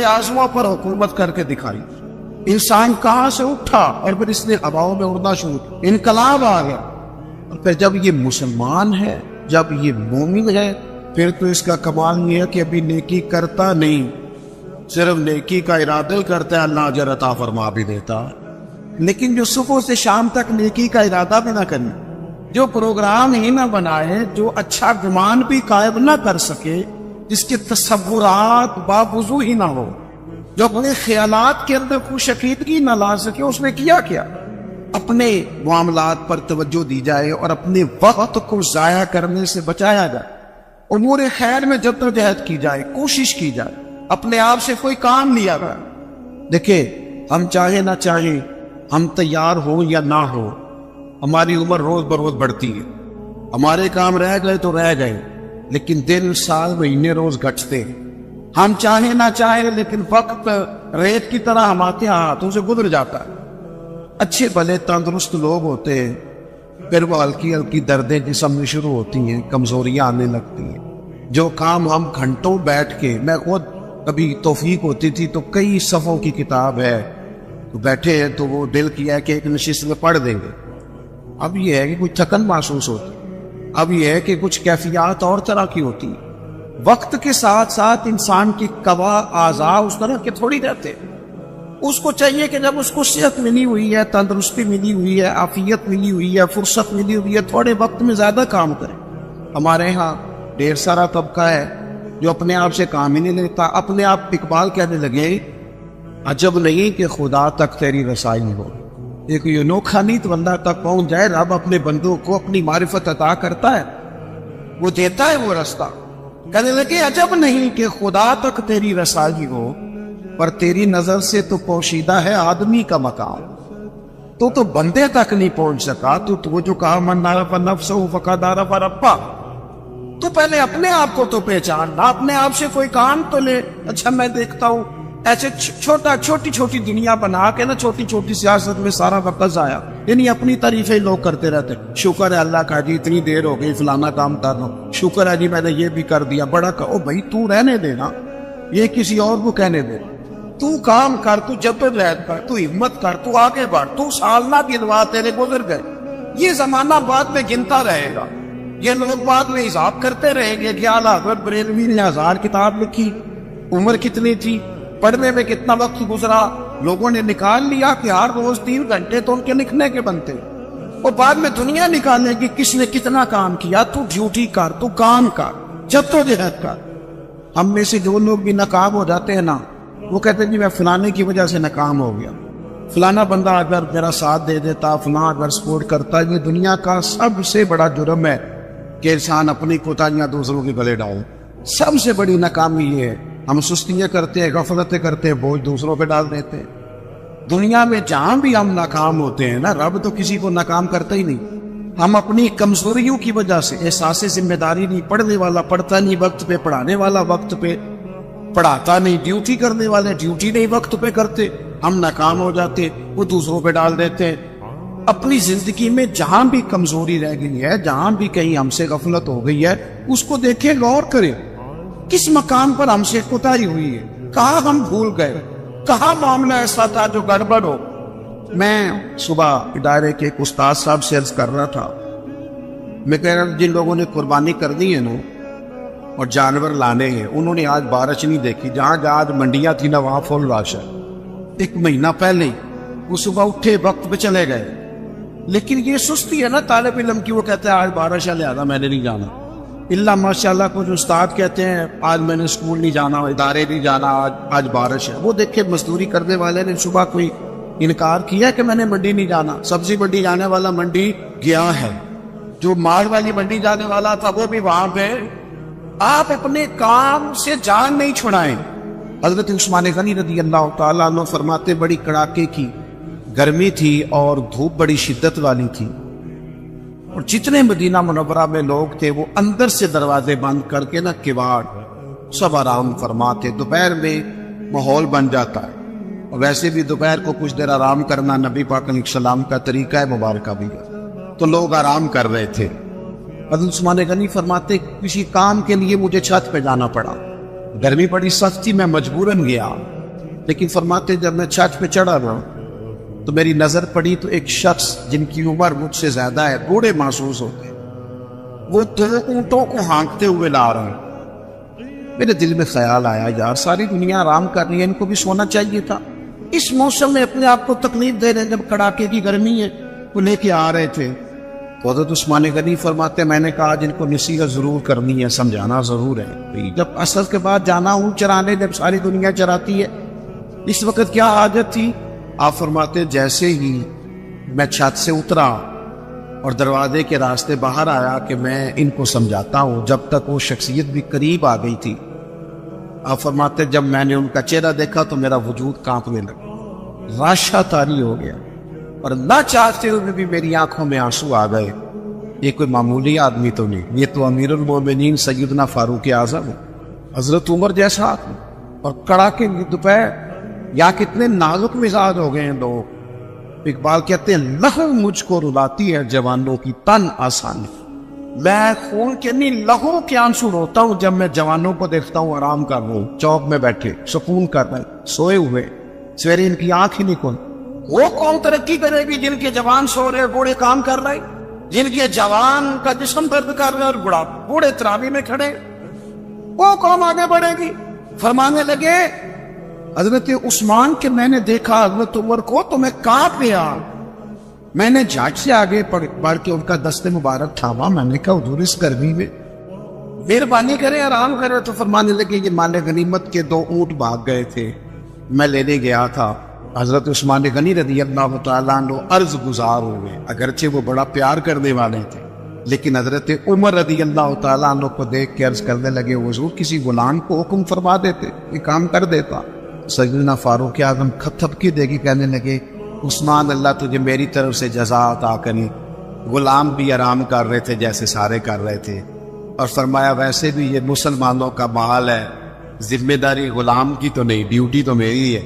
اعظموں پر حکومت کر کے دکھائی۔ انسان کہاں سے اٹھا اور پھر اس نے ہواؤں میں اڑنا شروع کیا، انقلاب آ گیا۔ اور پھر جب یہ مسلمان ہے، جب یہ مومن ہے، پھر تو اس کا کمال یہ ہے کہ ابھی نیکی کرتا نہیں، صرف نیکی کا ارادہ کرتا ہے، اللہ اجر عطا فرما بھی دیتا ہے۔ لیکن جو صبح سے شام تک نیکی کا ارادہ بھی نہ کرے، جو پروگرام ہی نہ بنائے، جو اچھا گمان بھی قائم نہ کر سکے، جس کے تصورات باوضو ہی نہ ہو، جو اپنے خیالات کے اندر کوئی شکیدگی نہ لا سکے، اس نے کیا کیا؟ اپنے معاملات پر توجہ دی جائے اور اپنے وقت کو ضائع کرنے سے بچایا جائے، امور خیر میں جدوجہد کی جائے، کوشش کی جائے، اپنے آپ سے کوئی کام لیا جائے۔ دیکھیں، ہم چاہے نہ چاہیں، ہم تیار ہوں یا نہ ہوں، ہماری عمر روز بروز بڑھتی ہے، ہمارے کام رہ گئے تو رہ گئے، لیکن دن سال مہینے روز گھٹتے ہیں۔ ہم چاہیں نہ چاہیں، لیکن وقت ریت کی طرح ہمارے ہاتھوں سے گزر جاتا ہے۔ اچھے بھلے تندرست لوگ ہوتے ہیں، پھر وہ ہلکی ہلکی دردیں جسم میں شروع ہوتی ہیں، کمزوریاں آنے لگتی ہیں۔ جو کام ہم گھنٹوں بیٹھ کے، میں خود کبھی توفیق ہوتی تھی تو کئی صفحوں کی کتاب ہے، تو بیٹھے ہیں تو وہ دل کیا ہے کہ ایک نشست میں پڑھ دیں گے۔ اب یہ ہے کہ کچھ تھکن محسوس ہوتی، اب یہ ہے کہ کچھ کیفیات اور طرح کی ہوتی ہیں۔ وقت کے ساتھ ساتھ انسان کی قوا اعضاء اس طرح کے تھوڑی رہتے، اس کو چاہیے کہ جب اس کو صحت ملی ہوئی ہے، تندرستی ملی ہوئی ہے، عافیت ملی ہوئی ہے، فرصت ملی ہوئی ہے، تھوڑے وقت میں زیادہ کام کرے۔ ہمارے ہاں ڈھیر سارا طبقہ ہے جو اپنے آپ سے کام ہی نہیں لیتا، اپنے آپ اقبال کہنے لگے عجب نہیں کہ خدا تک تیری رسائی ہو۔ ایک یہ انوکھا نہیں تو اللہ تک پہنچ جائے، رب اپنے بندوں کو اپنی معرفت عطا کرتا ہے، وہ دیتا ہے وہ رستہ۔ کہنے لگے عجب نہیں کہ خدا تک تیری رسائی ہو، پر تیری نظر سے تو پوشیدہ ہے آدمی کا مقام، تو بندے تک نہیں پہنچ سکا۔ تو جو کہا من عرف نفسہ فقد عرف ربہ، تو پہلے اپنے آپ کو تو پہچان نہ، اپنے آپ سے کوئی کام تو لے۔ اچھا میں دیکھتا ہوں ایسے چھوٹی چھوٹی دنیا بنا کے نا، چھوٹی چھوٹی سیاست میں سارا وقت ضائع، یعنی اپنی تعریفیں لوگ کرتے رہتے، شکر ہے اللہ کا جی اتنی دیر ہو گئی فلانا کام کر رہا ہوں، شکر ہے جی میں نے یہ بھی کر دیا، بڑا کہو بھائی تو رہنے دینا، یہ کسی اور کو کہنے دے، تو کام کر، تو جدوجہد کر، تو ہمت کر، تو آگے بڑھ، تو سال نہ گنوا تیرے گزر گئے، یہ زمانہ بعد میں گنتا رہے گا، یہ لوگ بعد میں حساب کرتے رہیں گے کہ اعلیٰ حضرت بریلوی نے 1000 کتاب لکھی، عمر کتنی تھی، پڑھنے میں کتنا وقت گزرا، لوگوں نے نکال لیا کہ ہر روز 3 گھنٹے تو ان کے لکھنے کے بنتے، اور بعد میں دنیا نکالنے کی کس نے کتنا کام کیا۔ تو ڈیوٹی کر، تو کام کر، جدوجہد کر۔ ہم میں سے جو لوگ بھی ناکام ہو جاتے ہیں نا، وہ کہتے ہیں جی میں فلانے کی وجہ سے ناکام ہو گیا، فلانا بندہ اگر میرا ساتھ دے دیتا، فلاں اگر سپورٹ کرتا۔ یہ دنیا کا سب سے بڑا جرم ہے کہ انسان اپنی کوتاہیاں دوسروں کے گلے ڈالے، سب سے بڑی ناکامی یہ ہے۔ ہم سستیاں کرتے ہیں، غفلتیں کرتے ہیں، بوجھ دوسروں پہ ڈال دیتے ہیں۔ دنیا میں جہاں بھی ہم ناکام ہوتے ہیں نا، رب تو کسی کو ناکام کرتا ہی نہیں، ہم اپنی کمزوریوں کی وجہ سے، احساس ذمہ داری نہیں، پڑھنے والا پڑھتا نہیں وقت پہ، پڑھانے والا وقت پہ پڑھاتا نہیں، ڈیوٹی کرنے والے ڈیوٹی نہیں وقت پہ کرتے، ہم ناکام ہو جاتے، وہ دوسروں پہ ڈال دیتے ہیں۔ اپنی زندگی میں جہاں بھی کمزوری رہ گئی ہے، جہاں بھی کہیں ہم سے غفلت ہو گئی ہے، اس کو دیکھیں، غور کریں، کس مقام پر ہم سے کوتاہی ہوئی ہے، کہاں ہم بھول گئے، کہاں معاملہ ایسا تھا جو گڑبڑ ہو۔ میں صبح ادارے کے ایک استاد صاحب سے عرض کر رہا تھا، میں کہہ رہا جن لوگوں نے قربانی کر دی ہے نا اور جانور لانے ہیں، انہوں نے آج بارش نہیں دیکھی، جہاں آج منڈیاں تھی نا وہاں فل رش ہے۔ 1 مہینہ پہلے وہ صبح اٹھے وقت پہ چلے گئے، لیکن یہ سستی ہے نا طالب علم کی، وہ کہتے ہیں آج بارش ہے لہذا میں نے نہیں جانا۔ اللہ ماشاءاللہ کچھ استاد کہتے ہیں آج میں نے اسکول نہیں جانا، ادارے نہیں جانا، آج بارش ہے۔ وہ دیکھے مزدوری کرنے والے نے صبح کوئی انکار کیا کہ میں نے منڈی نہیں جانا، سبزی منڈی جانے والا منڈی گیا ہے، جو مال والی منڈی جانے والا تھا وہ بھی وہاں پہ۔ آپ اپنے کام سے جان نہیں چھڑائیں۔ حضرت عثمان غنی رضی اللہ تعالیٰ عنہ فرماتے بڑی کڑاکے کی گرمی تھی اور دھوپ بڑی شدت والی تھی، اور جتنے مدینہ منورہ میں لوگ تھے وہ اندر سے دروازے بند کر کے نا کواڑ سب آرام فرماتے۔ دوپہر میں ماحول بن جاتا ہے، اور ویسے بھی دوپہر کو کچھ دیر آرام کرنا نبی پاک علیہ السلام کا طریقہ ہے مبارکہ بھی ہے، تو لوگ آرام کر رہے تھے۔ حضرت عثمان غنی فرماتے کسی کام کے لیے مجھے چھت پہ جانا پڑا، گرمی بڑی سخت تھی، میں مجبوراً گیا، لیکن فرماتے جب میں چھت پہ چڑھا نا تو میری نظر پڑی تو ایک شخص جن کی عمر مجھ سے زیادہ ہے، بوڑھے محسوس ہوتے، وہ 2 اونٹوں کو ہانکتے ہوئے لا رہا ہے۔ میرے دل میں خیال آیا یار ساری دنیا آرام کر رہی ہے، ان کو بھی سونا چاہیے تھا، اس موسم میں اپنے آپ کو تکلیف دے رہے ہیں، جب کڑاکے کی گرمی ہے۔ وہ لے کے آ رہے تھے تو حضرت عثمان غنی فرماتے میں نے کہا جن کو نصیحت ضرور کرنی ہے، سمجھانا ضرور ہے، جب عصر کے بعد جانا اونٹ چرانے، جب ساری دنیا چراتی ہے، اس وقت کیا حاجت تھی؟ آپ فرماتے جیسے ہی میں چھت سے اترا اور دروازے کے راستے باہر آیا کہ میں ان کو سمجھاتا ہوں، جب تک وہ شخصیت بھی قریب آ گئی تھی۔ آپ فرماتے جب میں نے ان کا چہرہ دیکھا تو میرا وجود کانپنے لگا، راشا طاری ہو گیا، اور نہ چاہتے ہوئے بھی میری آنکھوں میں آنسو آ گئے۔ یہ کوئی معمولی آدمی تو نہیں، یہ تو امیر المومنین سیدنا فاروق اعظم ہے، حضرت عمر جیسا آدمی، اور کڑاکے کی دوپہر، یا کتنے نازک مزاج ہو گئے ہیں لوگ۔ اقبال کہتے ہیں لہو مجھ کو رلاتی ہے جوانوں کی تن آسانی، میں خون کے نہیں لہو کے آنسو روتا ہوں جب میں جوانوں کو دیکھتا ہوں آرام کر رہا ہوں، چوک میں بیٹھے سکون کر رہے سوئے ہوئے، سویرے ان کی آنکھ ہی نہیں کھل۔ وہ قوم ترقی کرے گی جن کے جوان سو رہے، بوڑھے کام کر رہے، جن کے جوان کا جسم درد کر رہے اور بوڑھے تراوی میں کھڑے، وہ قوم آگے بڑھے گی۔ فرمانے لگے حضرت عثمان کہ میں نے دیکھا حضرت عمر کو تو میں کانپ گیا، میں نے جھٹ سے آگے بڑھ کے ان کا دست مبارک تھاما، میں نے کہا حضور اس گرمی میں مہربانی کریں آرام کریں۔ تو فرمانے لگے یہ مال غنیمت کے 2 اونٹ بھاگ گئے تھے، میں لینے گیا تھا۔ حضرت عثمان غنی رضی اللہ تعالیٰ عنہ عرض گزار ہوئے، اگرچہ وہ بڑا پیار کرنے والے تھے، لیکن حضرت عمر رضی اللہ تعالیٰ عنہ کو دیکھ کے عرض کرنے لگے حضور کسی غلام کو حکم فرما دیتے، یہ کام کر دیتا۔ سیدنا فاروق اعظم تھپکی دے کے کہنے لگے عثمان اللہ تجھے میری طرف سے جزا عطا کرے، غلام بھی آرام کر رہے تھے جیسے سارے کر رہے تھے، اور فرمایا ویسے بھی یہ مسلمانوں کا مال ہے، ذمہ داری غلام کی تو نہیں، ڈیوٹی تو میری ہے۔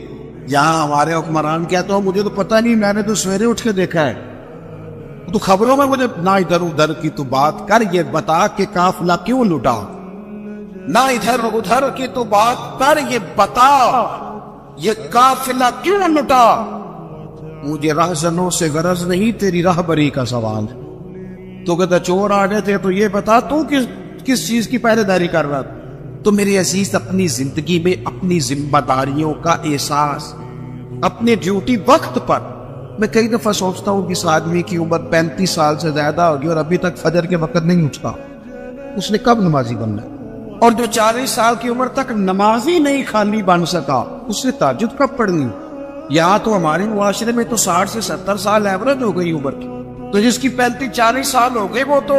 یہاں ہمارے حکمران کیا تو مجھے تو پتہ نہیں، میں نے تو سویرے اٹھ کے دیکھا ہے، تو خبروں میں مجھے نہ ادھر ادھر کی تو بات کر، یہ بتا کہ قافلہ کیوں لٹا، نہ ادھر ادھر کی تو بات کر، یہ بتا یہ قافلہ کیوں لٹا۔ مجھے راہزنوں سے غرض نہیں، تیری راہبری کا سوال۔ تو کہتا چور آ گئے تھے تو یہ بتا تو کس چیز کی پہرے داری کر رہا تھا؟ تو میرے عزیز اپنی زندگی میں اپنی ذمہ داریوں کا احساس، اپنی ڈیوٹی وقت پر، میں کئی دفعہ سوچتا ہوں کہ اس آدمی کی عمر 35 سال سے زیادہ ہوگی اور ابھی تک فجر کے وقت نہیں اٹھتا، اس نے کب نمازی بننا ہے؟ اور جو 40 سال کی عمر تک نمازی نہیں خالی بن سکا، اس نے تہجد کب پڑھنی؟ یہاں تو ہمارے معاشرے میں تو 60 سے 70 سال ایوریج ہو گئی عمر کی، تو جس کی 35-40 سال ہو گئے وہ تو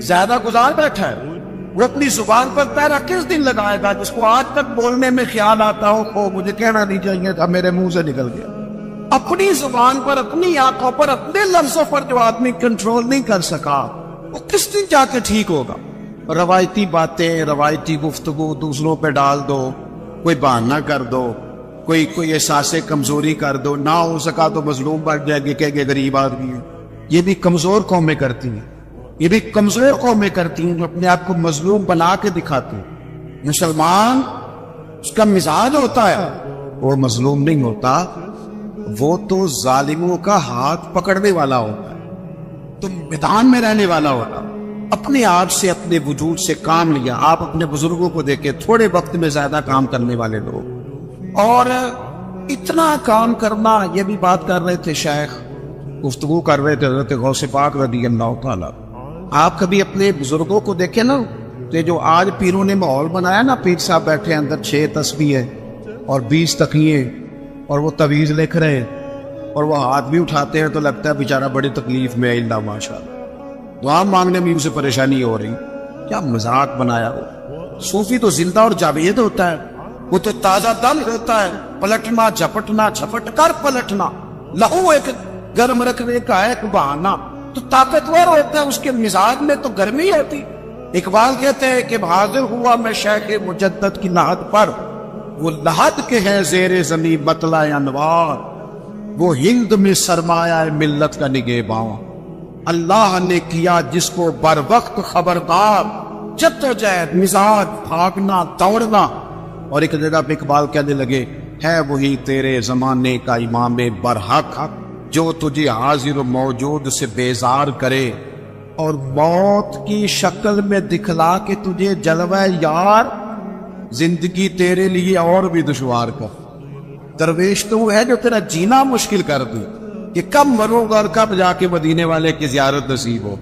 زیادہ گزار بیٹھا ہے، وہ اپنی زبان پر پیرا کس دن لگائے گا؟ جس کو آج تک بولنے میں خیال آتا ہو مجھے کہنا نہیں چاہیے تھا، میرے منہ سے نکل گیا۔ اپنی زبان پر، اپنی آنکھوں پر، اپنے لفظوں پر جو آدمی کنٹرول نہیں کر سکا، وہ کس دن جا کے ٹھیک ہوگا؟ روایتی باتیں، روایتی گفتگو دوسروں پہ ڈال دو، کوئی بہانہ کر دو، کوئی احساس کمزوری کر دو، نہ ہو سکا تو مظلوم بن جائے گی، کہ غریب آدمی ہے۔ یہ بھی کمزور قومیں کرتی ہیں، یہ بھی کمزور قومیں کرتی ہیں جو اپنے آپ کو مظلوم بنا کے دکھاتے ہیں۔ مسلمان اس کا مزاج ہوتا ہے، وہ مظلوم نہیں ہوتا، وہ تو ظالموں کا ہاتھ پکڑنے والا ہوتا ہے، تو میدان میں رہنے والا ہوتا ہے۔ اپنے آپ سے، اپنے وجود سے کام لیا۔ آپ اپنے بزرگوں کو دیکھیں، تھوڑے وقت میں زیادہ کام کرنے والے لوگ، اور اتنا کام کرنا، یہ بھی بات کر رہے تھے شیخ، گفتگو کر رہے تھے حضرت غوث پاک رضی اللہ تعالیٰ۔ آپ کبھی اپنے بزرگوں کو دیکھیں نا، تو جو آج پیروں نے ماحول بنایا نا، پیر صاحب بیٹھے اندر 6 تسبیح ہے اور 20 تقیے، اور وہ تویز لکھ رہے ہیں، اور وہ ہاتھ بھی اٹھاتے ہیں تو لگتا ہے بیچارہ بڑی تکلیف میں ہے، اللہ ماشاء اللہ، دعا مانگنے میں اسے پریشانی ہو رہی۔ کیا مذاق بنایا ہو؟ صوفی تو زندہ اور جاوید ہوتا ہے، وہ تو تازہ دم ہوتا ہے، پلٹنا جھپٹنا، جھپٹ کر پلٹنا، لہو ایک گرم رکھنے کا ایک بہانہ، تو طاقتور ہوتا ہے، اس کے مزاج میں تو گرمی ہوتی۔ اقبال کہتے ہیں کہ حاضر ہوا میں شیخ مجدد کی لحد پر، وہ لحد کے ہیں زیر زمین بطلع انوار، وہ ہند میں سرمایہ ملت کا نگہباں، اللہ نے کیا جس کو بر وقت خبردار، جدوجہد، مزاج، بھاگنا دوڑنا۔ اور ایک جگہ پہ اقبال کہنے لگے، ہے وہی تیرے زمانے کا امام برحق جو تجھے حاضر و موجود سے بیزار کرے اور موت کی شکل میں دکھلا کے تجھے جلوہ یار زندگی تیرے لیے اور بھی دشوار کر۔ درویش تو وہ ہے جو تیرا جینا مشکل کر دے کہ کب مروں گا اور کب جا کے مدینے والے کی زیارت نصیب ہو،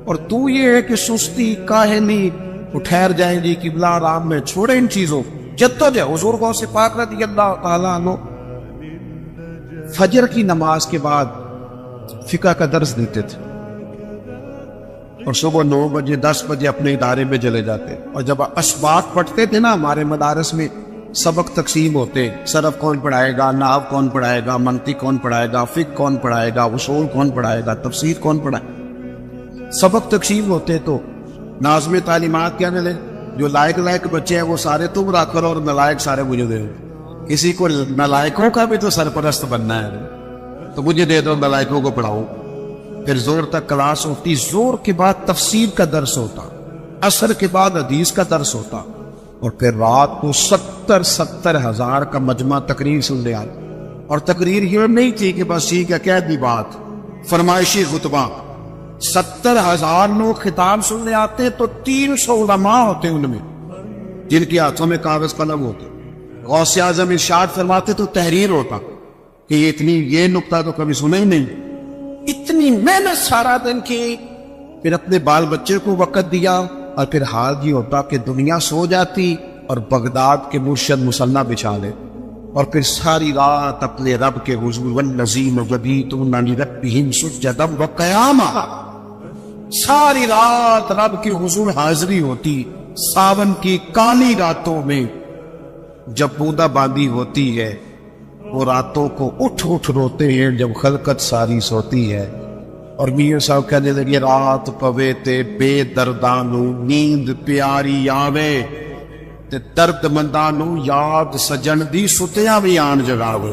اور تو یہ ہے کہ سستی کاہلی وہ ٹھہر جائیں گی قبلہ آرام میں، چھوڑے ان چیزوں۔ جدوجہد حضور غوث پاک رضی اللہ تعالیٰ عنہ فجر کی نماز کے بعد فقہ کا درس دیتے تھے، اور صبح 9 بجے 10 بجے اپنے ادارے میں چلے جاتے، اور جب اسباق پڑھتے تھے نا، ہمارے مدارس میں سبق تقسیم ہوتے، صرف کون پڑھائے گا، نحو کون پڑھائے گا، منطق کون پڑھائے گا، فقہ کون پڑھائے گا، اصول کون پڑھائے گا، تفسیر کون پڑھائے گا، سبق تقسیم ہوتے۔ تو ناظم تعلیمات کہنے لگے جو لائق بچے ہیں وہ سارے تم رکھ کرو اور نالائق سارے مجھے دے دو، کسی کو نالائقوں کا بھی تو سرپرست بننا ہے، تو مجھے دے دو، نالائقوں کو پڑھاؤ۔ پھر زور تک کلاس ہوتی، زور کے بعد تفسیر کا درس ہوتا، عصر کے بعد حدیث کا درس ہوتا، اور پھر رات کو 70 ہزار کا مجمع تقریر سننے آتا، اور تقریر یہ نہیں تھی کہ بس ٹھیک ہے کہہ دی بات، فرمائشی خطبہ، 70,000 لوگ خطاب سننے آتے، تو 300 علماء ہوتے ان میں جن کے ہاتھوں میں کاغذ قلم ہوتے۔ غوث اعظم ارشاد فرماتے تو تحریر ہوتا کہ یہ نقطہ تو کبھی سنا ہی نہیں، اتنی محنت سارا دن کی، پھر اپنے بال بچے کو وقت دیا، اور پھر حال یہ ہوتا کہ دنیا سو جاتی اور بغداد کے مرشد مصلی بچھا لے، اور پھر ساری رات اپنے رب کے حضور والذین یبیتون لربہم سجدا وقیاما، ساری رات رب کے حضور حاضری ہوتی، ساون کی کالی راتوں میں، جب بوندا باندی ہوتی ہے وہ راتوں کو اٹھ اٹھ روتے ہیں جب خلقت ساری سوتی ہے. اور میاں صاحب کہنے لگے رات پوے تے بے دردانو نیند پیاری آوے تے درد مندانو یاد سجن دی ستیاں بھی آن جگاوے.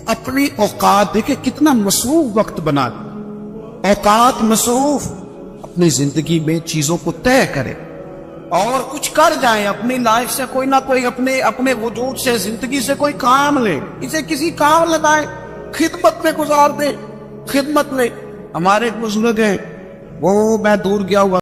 اپنی اوقات دیکھے کتنا مصروف وقت بنا، اوقات مصروف، اپنی زندگی میں چیزوں کو طے کرے اور کچھ کر جائیں، اپنی لائف سے کوئی نہ کوئی اپنے وجود سے زندگی سے کوئی کام لے، اسے کسی کام لگائے، خدمت میں گزار دے، خدمت میں. ہمارے ایک بزرگ ہیں، وہ میں دور گیا ہوا